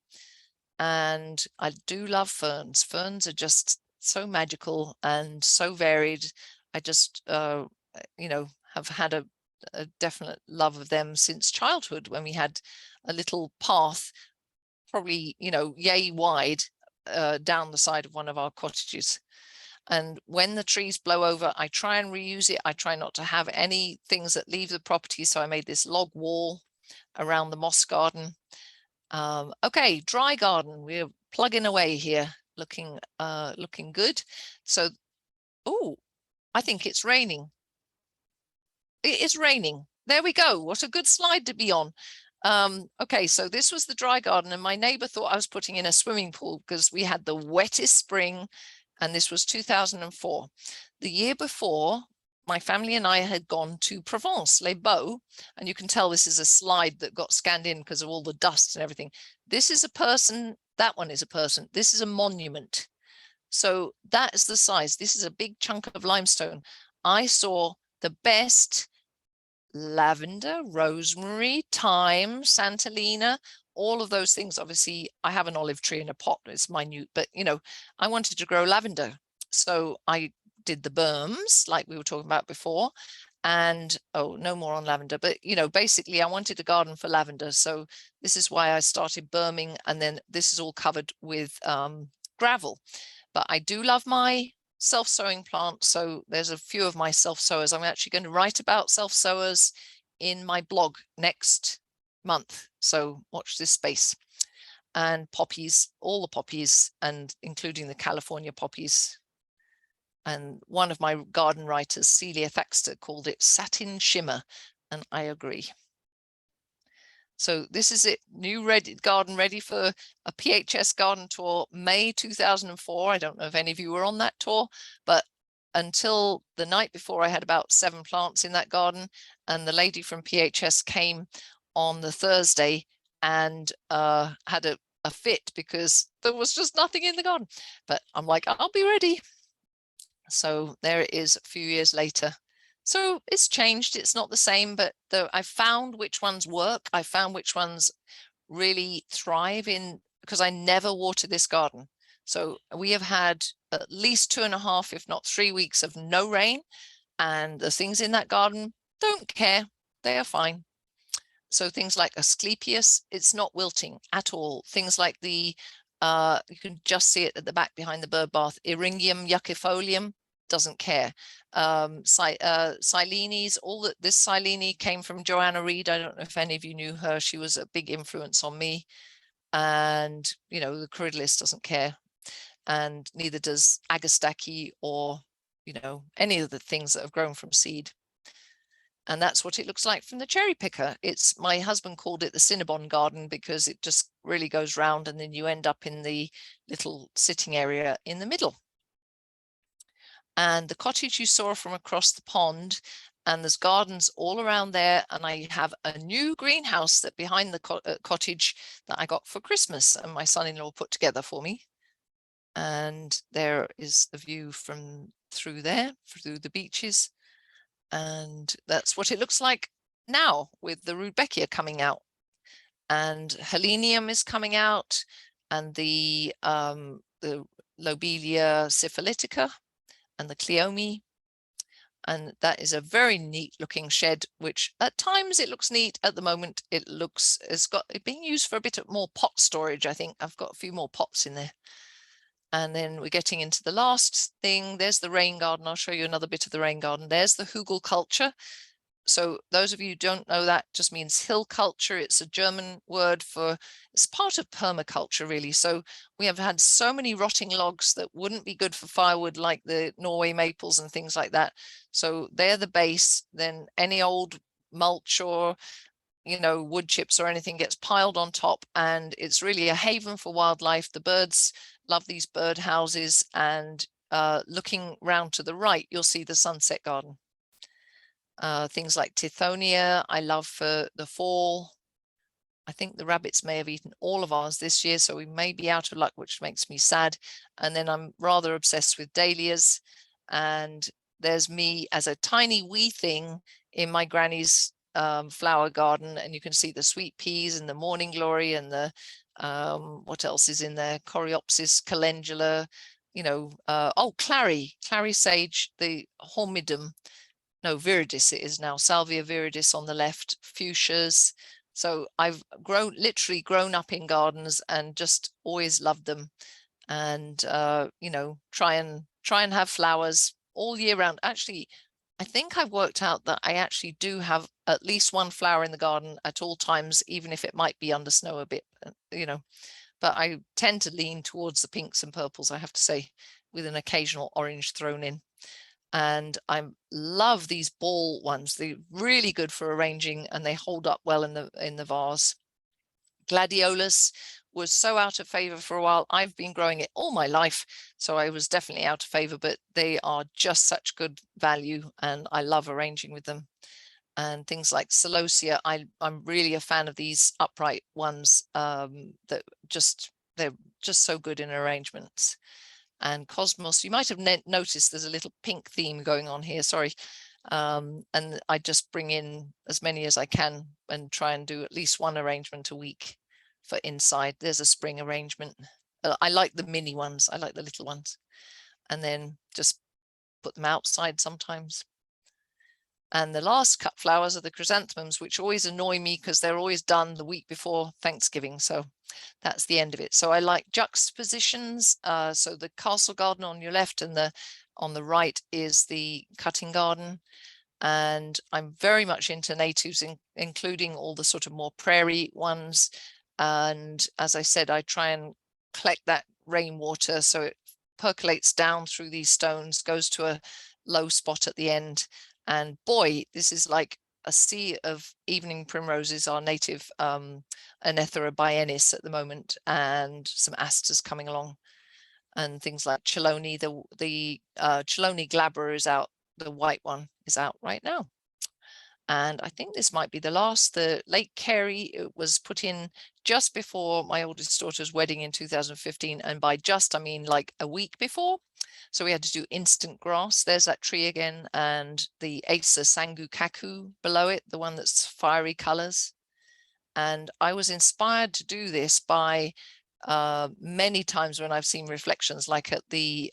B: And I do love ferns. Ferns are just so magical and so varied. I just, you know, have had a definite love of them since childhood, when we had a little path, probably, you know, yay wide, down the side of one of our cottages. And when the trees blow over, I try and reuse it. I try not to have any things that leave the property. So I made this log wall around the moss garden. Okay, dry garden. We're plugging away here, looking good. So, oh, I think it's raining. It is raining. There we go. What a good slide to be on. Okay, so this was the dry garden, and my neighbor thought I was putting in a swimming pool because we had the wettest spring. And this was 2004. The year before, my family and I had gone to Provence, Les Baux, and you can tell this is a slide that got scanned in because of all the dust and everything. This is a person, that one is a person, this is a monument. So that is the size. This is a big chunk of limestone. I saw the best lavender, rosemary, thyme, Santolina, all of those things. Obviously, I have an olive tree in a pot. It's minute, but you know, I wanted to grow lavender. So I did the berms like we were talking about before. And oh, no more on lavender, but you know, basically I wanted a garden for lavender. So this is why I started berming, and then this is all covered with gravel. But I do love my self-sowing plants. So there's a few of my self-sowers. I'm actually going to write about self-sowers in my blog next month. So watch this space. And poppies, all the poppies, and including the California poppies. And one of my garden writers, Celia Thaxter, called it satin shimmer, and I agree. So this is it, new garden ready for a PHS garden tour, May 2004. I don't know if any of you were on that tour, but until the night before, I had about 7 plants in that garden. And the lady from PHS came on the Thursday and had a fit because there was just nothing in the garden. But I'm like, I'll be ready. So there it is a few years later. So it's changed. It's not the same, but I found which ones work. I found which ones really thrive in, because I never water this garden. So we have had at least 2.5, if not 3 weeks of no rain, and the things in that garden don't care. They are fine. So things like Asclepias, it's not wilting at all. Things like the, you can just see it at the back behind the bird bath, Eryngium yuccifolium, doesn't care. Silenes, this Silene came from Joanna Reed. I don't know if any of you knew her. She was a big influence on me. And, you know, the Corydalus doesn't care. And neither does Agastaki or, you know, any of the things that have grown from seed. And that's what it looks like from the cherry picker. It's, my husband called it the Cinnabon garden because it just really goes round, and then you end up in the little sitting area in the middle. And the cottage you saw from across the pond, and there's gardens all around there. And I have a new greenhouse that behind the cottage that I got for Christmas, and my son-in-law put together for me. And there is the view from through there, through the beaches. And that's what it looks like now, with the Rudbeckia coming out, and Helenium is coming out, and the Lobelia syphilitica, and the Cleome, And that is a very neat looking shed, which at times it looks neat. At the moment, it's got it being used for a bit more pot storage. I think I've got a few more pots in there. And then we're getting into the last thing. There's the rain garden. I'll show you another bit of the rain garden. There's the hugel culture. So those of you who don't know, that just means hill culture. It's a German word for, it's part of permaculture, really. So we have had so many rotting logs that wouldn't be good for firewood, like the Norway maples and things like that. So they're the base. Then any old mulch or, you know, wood chips or anything gets piled on top, and it's really a haven for wildlife. The birds love these bird houses, and looking round to the right, you'll see the sunset garden. Things like Tithonia, I love for the fall. I think the rabbits may have eaten all of ours this year, so we may be out of luck, which makes me sad. And then I'm rather obsessed with dahlias. And there's me as a tiny wee thing in my granny's flower garden. And you can see the sweet peas and the morning glory and the, what else is in there? Coreopsis, calendula, you know, oh, clary sage, the hormidum. No, viridis it is now, salvia viridis on the left, fuchsias. So I've literally grown up in gardens and just always loved them. And you know, try and have flowers all year round. Actually, I think I've worked out that I actually do have at least one flower in the garden at all times, even if it might be under snow a bit, you know. But I tend to lean towards the pinks and purples, I have to say, with an occasional orange thrown in. And I love these ball ones. They're really good for arranging, and they hold up well in the vase. Gladiolus was so out of favor for a while. I've been growing it all my life, so I was definitely out of favor, but they are just such good value, and I love arranging with them. And things like celosia, I'm really a fan of these upright ones that they're just so good in arrangements. And cosmos, you might have noticed there's a little pink theme going on here, sorry. And I just bring in as many as I can and try and do at least one arrangement a week for inside. There's a spring arrangement. I like the mini ones, I like the little ones, and then just put them outside sometimes. And the last cut flowers are the chrysanthemums, which always annoy me because they're always done the week before Thanksgiving. So that's the end of it. So I like juxtapositions. So the castle garden on your left and on the right is the cutting garden. And I'm very much into natives, including all the sort of more prairie ones. And as I said, I try and collect that rainwater so it percolates down through these stones, goes to a low spot at the end. And boy, this is like a sea of evening primroses, our native Anethera biennis at the moment, and some asters coming along, and things like chelone. The chelone glabra is out, the white one is out right now. And I think this might be the last. The Lake Carey, it was put in just before my oldest daughter's wedding in 2015. And by just, I mean like a week before. So we had to do instant grass. There's that tree again. And the Acer Sangu Kaku below it, the one that's fiery colors. And I was inspired to do this by many times when I've seen reflections, like at the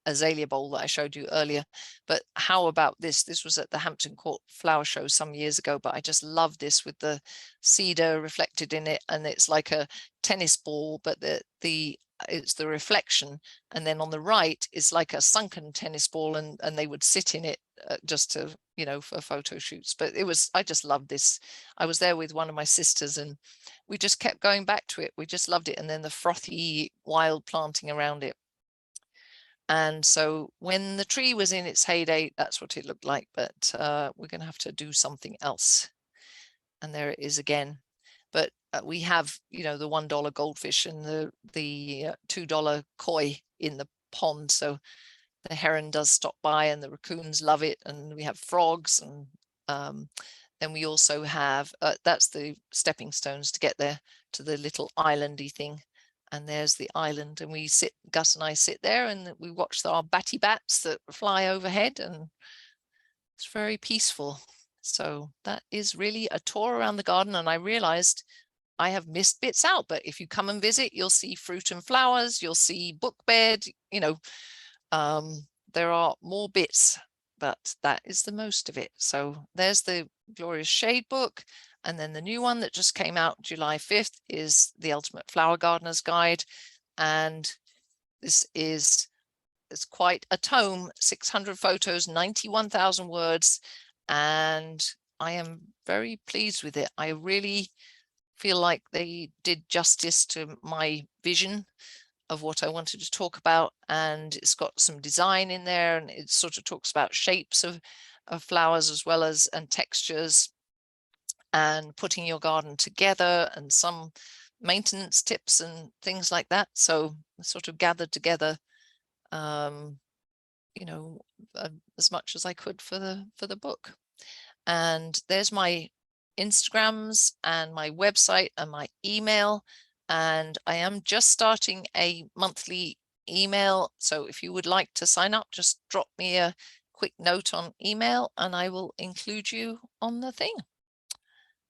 B: azalea bowl that I showed you earlier. But how about this? This was at the Hampton Court Flower Show some years ago, but I just love this with the cedar reflected in it, and it's like a tennis ball, but it's the reflection, and then on the right is like a sunken tennis ball, and they would sit in it just to, you know, for photo shoots. But I just loved this. I was there with one of my sisters, and we just kept going back to it. We just loved it. And then the frothy wild planting around it. And so when the tree was in its heyday, that's what it looked like. But we're going to have to do something else. And there it is again. But we have, you know, the $1 goldfish and the $2 koi in the pond. So the heron does stop by, and the raccoons love it. And we have frogs, and then we also have, that's the stepping stones to get there to the little islandy thing. And there's the island, and Gus and I sit there and we watch our batty bats that fly overhead, and it's very peaceful. So that is really a tour around the garden. And I realized I have missed bits out, but if you come and visit, you'll see fruit and flowers, you'll see book bed, you know, there are more bits but that is the most of it. So there's the Glorious Shade book. And then the new one that just came out July 5th is the Ultimate Flower Gardener's Guide. And this is, it's quite a tome, 600 photos, 91,000 words. And I am very pleased with it. I really feel like they did justice to my vision of what I wanted to talk about. And it's got some design in there, and it sort of talks about shapes of flowers as well as and textures and putting your garden together and some maintenance tips and things like that. So I sort of gathered together you know, as much as I could for the book. And there's my Instagrams and my website and my email. And I am just starting a monthly email. So if you would like to sign up, just drop me a quick note on email and I will include you on the thing.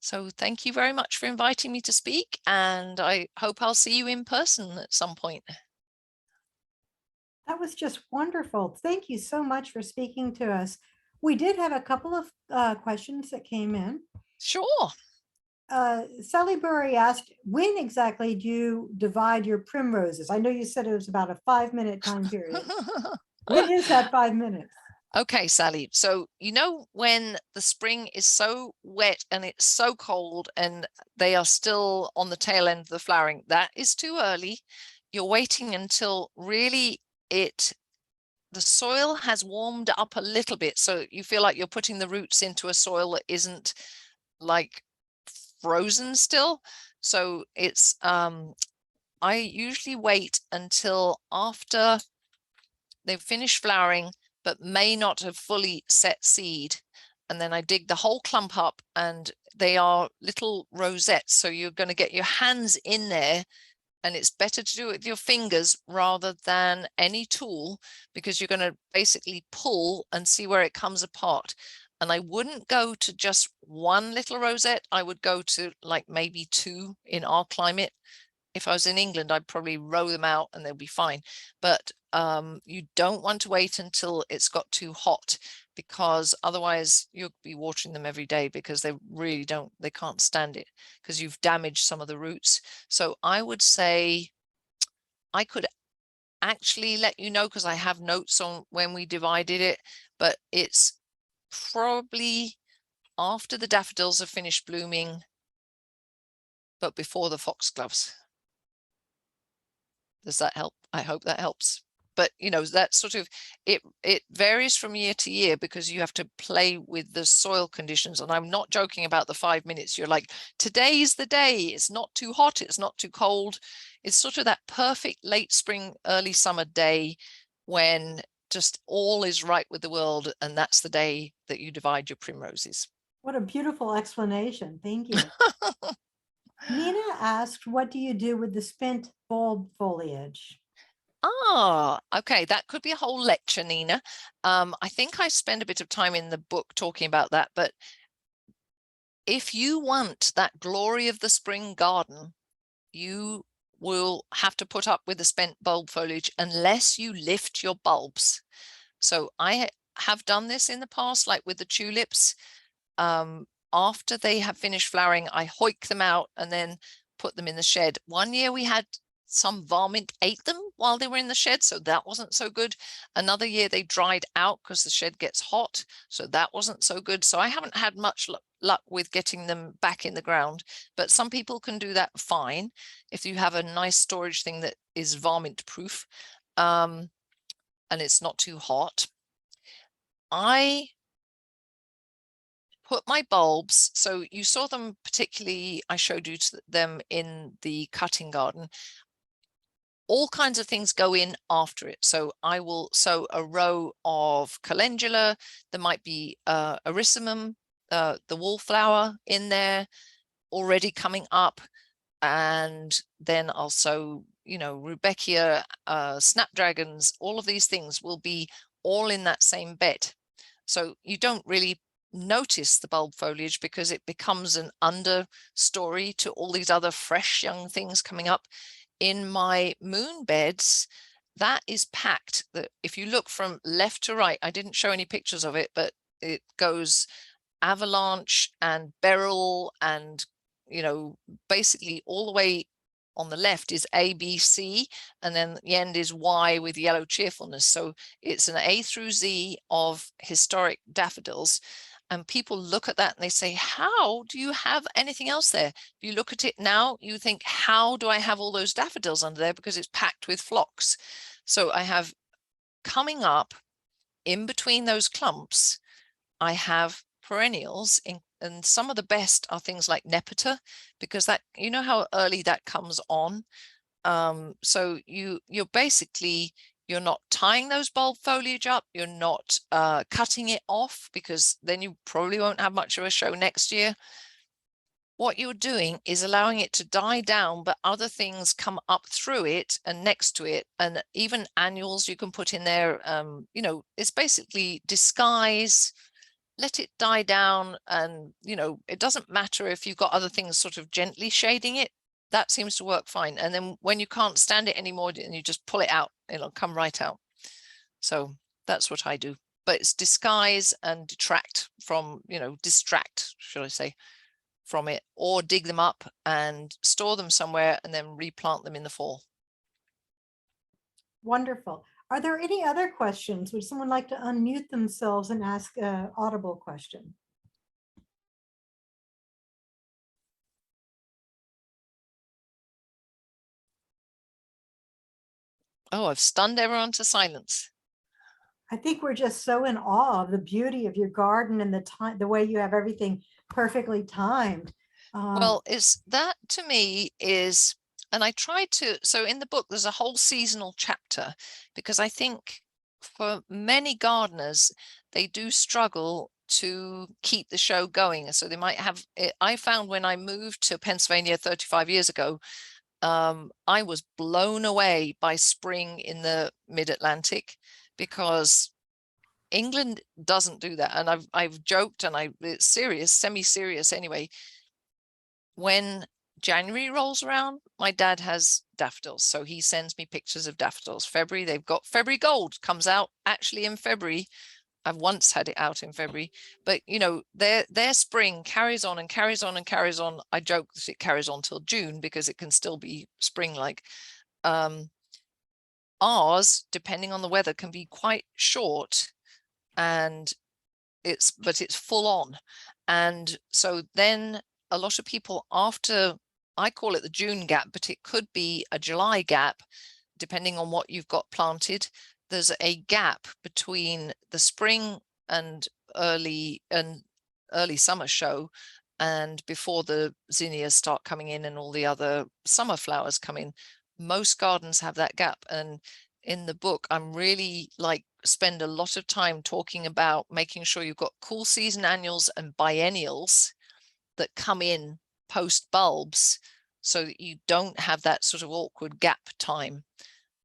B: So thank you very much for inviting me to speak, and I hope I'll see you in person at some point.
D: That was just wonderful. Thank you so much for speaking to us. We did have a couple of questions that came in.
B: Sure.
D: Sally Burry asked, when exactly do you divide your primroses? I know you said it was about a 5-minute time period. When is that 5 minutes?
B: Okay, Sally. So, you know, when the spring is so wet and it's so cold and they are still on the tail end of the flowering, that is too early. You're waiting until really the soil has warmed up a little bit. So you feel like you're putting the roots into a soil that isn't like frozen still. So it's, I usually wait until after they've finished flowering, but may not have fully set seed. And then I dig the whole clump up, and they are little rosettes. So you're going to get your hands in there, and it's better to do it with your fingers rather than any tool, because you're going to basically pull and see where it comes apart. And I wouldn't go to just one little rosette. I would go to like maybe 2 in our climate. If I was in England, I'd probably row them out and they'll be fine. But you don't want to wait until it's got too hot, because otherwise you'll be watering them every day, because they really they can't stand it, because you've damaged some of the roots. So I would say, I could actually let you know, because I have notes on when we divided it, but it's probably after the daffodils have finished blooming, but before the foxgloves. Does that help? I hope that helps. But you know, that sort of, it varies from year to year, because you have to play with the soil conditions. And I'm not joking about the 5 minutes. You're like, today's the day. It's not too hot, it's not too cold. It's sort of that perfect late spring, early summer day when just all is right with the world, and that's the day that you divide your primroses.
D: What a beautiful explanation. Thank you. Nina asked, what do you do with the spent bulb foliage?
B: Ah, okay, that could be a whole lecture, Nina. I think I spend a bit of time in the book talking about that, but if you want that glory of the spring garden, you will have to put up with the spent bulb foliage unless you lift your bulbs. So I have done this in the past, like with the tulips. After they have finished flowering, I hoik them out and then put them in the shed. One year we had some varmint ate them while they were in the shed, so that wasn't so good. Another year they dried out because the shed gets hot, so that wasn't so good. So I haven't had much luck with getting them back in the ground, but some people can do that fine if you have a nice storage thing that is varmint proof, and it's not too hot. I put my bulbs, so you saw them, particularly I showed you them in the cutting garden. All kinds of things go in after it. So I will sow a row of calendula. There might be erysimum, the wallflower in there already coming up. And then I'll sow, you know, rudbeckia, snapdragons. All of these things will be all in that same bed. So you don't really notice the bulb foliage, because it becomes an understory to all these other fresh young things coming up. In my moon beds, that is packed. That if you look from left to right, I didn't show any pictures of it, but it goes avalanche and beryl, and basically all the way on the left is A, B, C, and then the end is Y with yellow cheerfulness. So it's an A through Z of historic daffodils. And people look at that and they say, how do you have anything else there? If you look at it now, you think, how do I have all those daffodils under there? Because it's packed with phlox. So I have coming up in between those clumps, I have perennials and some of the best are things like Nepeta, because that, how early that comes on. So you're basically, you're not tying those bulb foliage up, you're not cutting it off, because then you probably won't have much of a show next year. What you're doing is allowing it to die down, but other things come up through it and next to it, and even annuals you can put in there. It's basically disguise, let it die down, and it doesn't matter if you've got other things sort of gently shading it. That seems to work fine. And then when you can't stand it anymore, and you just pull it out, it'll come right out. So that's what I do. But it's disguise and distract, should I say, from it, or dig them up and store them somewhere and then replant them in the fall.
D: Wonderful. Are there any other questions? Would someone like to unmute themselves and ask an audible question?
B: Oh, I've stunned everyone to silence.
D: I think we're just so in awe of the beauty of your garden and the way you have everything perfectly timed.
B: Well, it's that to me is, and I try to, so in the book, there's a whole seasonal chapter, because I think for many gardeners, they do struggle to keep the show going. So they might have, I found when I moved to Pennsylvania 35 years ago, I was blown away by spring in the mid-Atlantic, because England doesn't do that. And I've joked, and it's serious, semi-serious anyway. When January rolls around, my dad has daffodils, so he sends me pictures of daffodils. February, they've got February Gold, comes out actually in February. I've once had it out in February, but their spring carries on and carries on and carries on. I joke that it carries on till June because it can still be spring-like. Ours, depending on the weather, can be quite short, and it's full on. And so then a lot of people, after, I call it the June gap, but it could be a July gap, depending on what you've got planted. There's a gap between the spring and early summer show, and before the zinnias start coming in and all the other summer flowers come in. Most gardens have that gap. And in the book, I'm really spend a lot of time talking about making sure you've got cool season annuals and biennials that come in post bulbs, so that you don't have that sort of awkward gap time.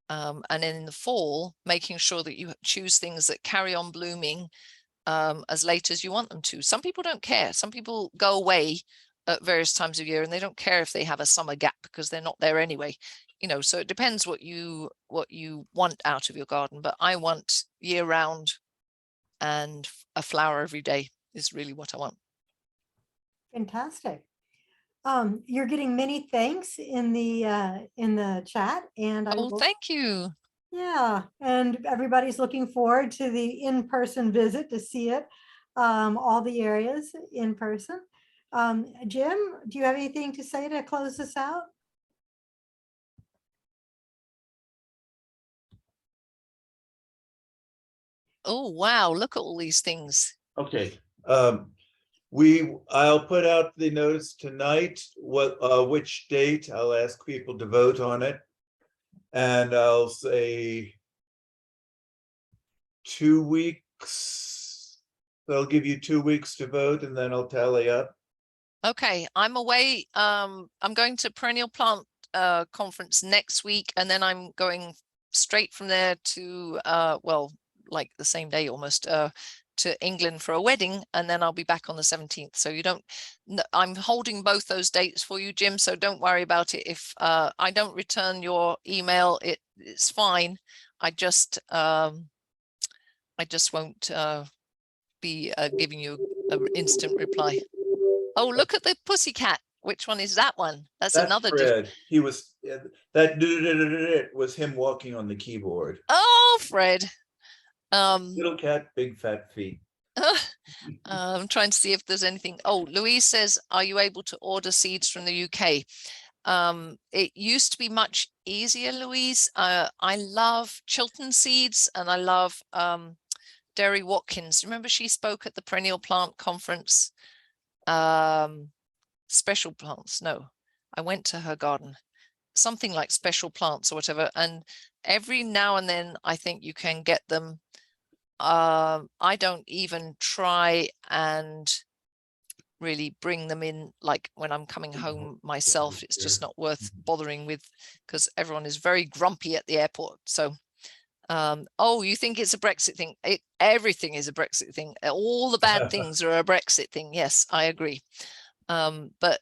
B: And then in the fall, making sure that you choose things that carry on blooming as late as you want them to. Some people don't care. Some people go away at various times of year and they don't care if they have a summer gap, because they're not there anyway. So it depends what you want out of your garden. But I want year round, and a flower every day is really what I want.
D: Fantastic. You're getting many thanks in the chat, and
B: Thank you.
D: Yeah, and everybody's looking forward to the in-person visit to see it, all the areas in person. Jim, do you have anything to say to close this out?
B: Oh, wow. Look at all these things.
C: Okay.
A: I'll put out the notice tonight, which date. I'll ask people to vote on it. And I'll say 2 weeks. They'll give you 2 weeks to vote, and then I'll tally up.
B: Okay, I'm away. I'm going to Perennial Plant Conference next week, and then I'm going straight from there to, well, like the same day almost, to England for a wedding, and then I'll be back on the 17th. So you don't, I'm holding both those dates for you, Jim. So don't worry about it. If I don't return your email, it's fine. I just won't be giving you an instant reply. Oh, look at the pussycat. Which one is that one? That's another.
A: Fred. He was that was him walking on the keyboard.
B: Oh, Fred.
A: Little cat, big fat feet.
B: I'm trying to see if there's anything. Oh, Louise says, are you able to order seeds from the UK? It used to be much easier, Louise. I love Chiltern Seeds, and I love Derry Watkins. Remember she spoke at the Perennial Plant Conference? Special plants. No, I went to her garden, something like special plants or whatever. And every now and then I think you can get them. I don't even try and really bring them in, like when I'm coming home myself. It's just not worth bothering with, because everyone is very grumpy at the airport. So oh, you think it's a Brexit thing? Everything is a Brexit thing. All the bad things are a Brexit thing. Yes, I agree. But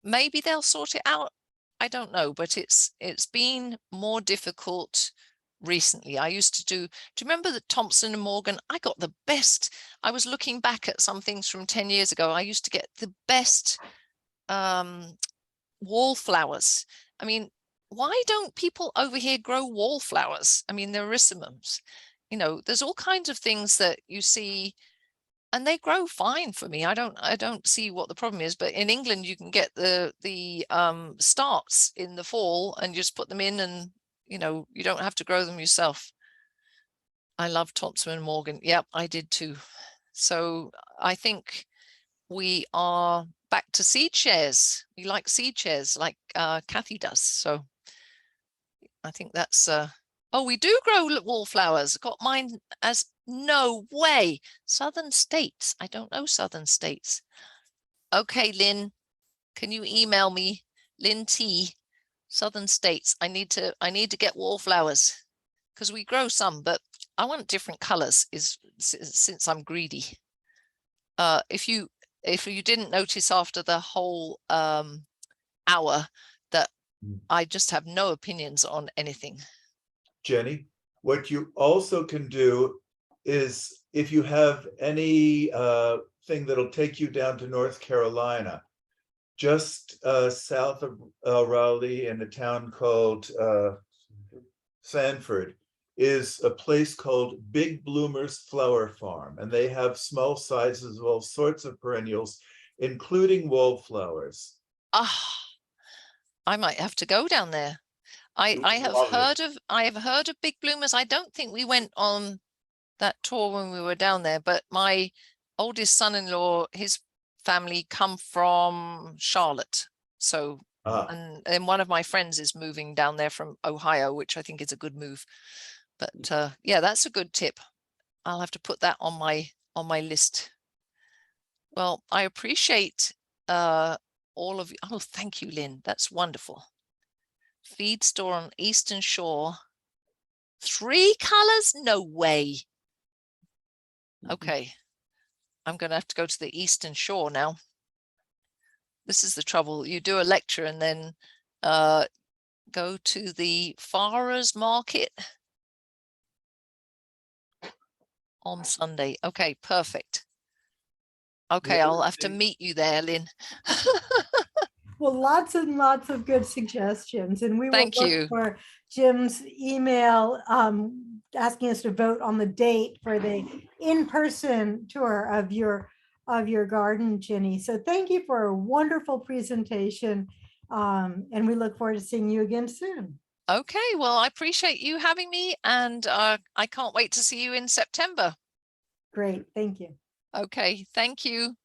B: maybe they'll sort it out. I don't know, but it's been more difficult recently. I used to do you remember the Thompson and Morgan? I got the best. I was looking back at some things from 10 years ago. I used to get the best wallflowers. I mean, why don't people over here grow wallflowers? I mean, they're ricimums. You know, there's all kinds of things that you see, and they grow fine for me. I don't see what the problem is. But in England, you can get the starts in the fall and just put them in, and you know, you don't have to grow them yourself. I love Thompson and Morgan. Yep, I did too. So I think we are back to seed shares. We like seed shares, like Kathy does. So I think that's oh, we do grow wallflowers. Got mine as no way. Southern States. I don't know Southern States. Okay, Lynn, can you email me? Lynn T, Southern States. I need to get wallflowers, because we grow some, but I want different colors, since I'm greedy. If you didn't notice after the whole hour that I just have no opinions on anything.
A: Jenny, what you also can do is, if you have any thing that'll take you down to North Carolina, just south of Raleigh, in a town called Sanford, is a place called Big Bloomers Flower Farm, and they have small sizes of all sorts of perennials, including wallflowers.
B: Ah, I might have to go down there. I have heard of Big Bloomers. I don't think we went on that tour when we were down there, but my oldest son-in-law, his family come from Charlotte. So and one of my friends is moving down there from Ohio, which I think is a good move. But yeah, that's a good tip. I'll have to put that on my list. Well, I appreciate all of you. Oh, thank you, Lynn. That's wonderful. Feed store on Eastern Shore. 3 colors? No way. Okay. I'm going to have to go to the Eastern Shore now. This is the trouble. You do a lecture and then go to the Farmers Market on Sunday. Okay, perfect. Okay, I'll have to meet you there, Lynn.
D: Well, lots and lots of good suggestions, and we will
B: Thank
D: look
B: you.
D: for Jim's email asking us to vote on the date for the in-person tour of your garden, Jenny. So thank you for a wonderful presentation, and we look forward to seeing you again soon.
B: Okay, well, I appreciate you having me, and I can't wait to see you in September.
D: Great, thank you.
B: Okay, thank you.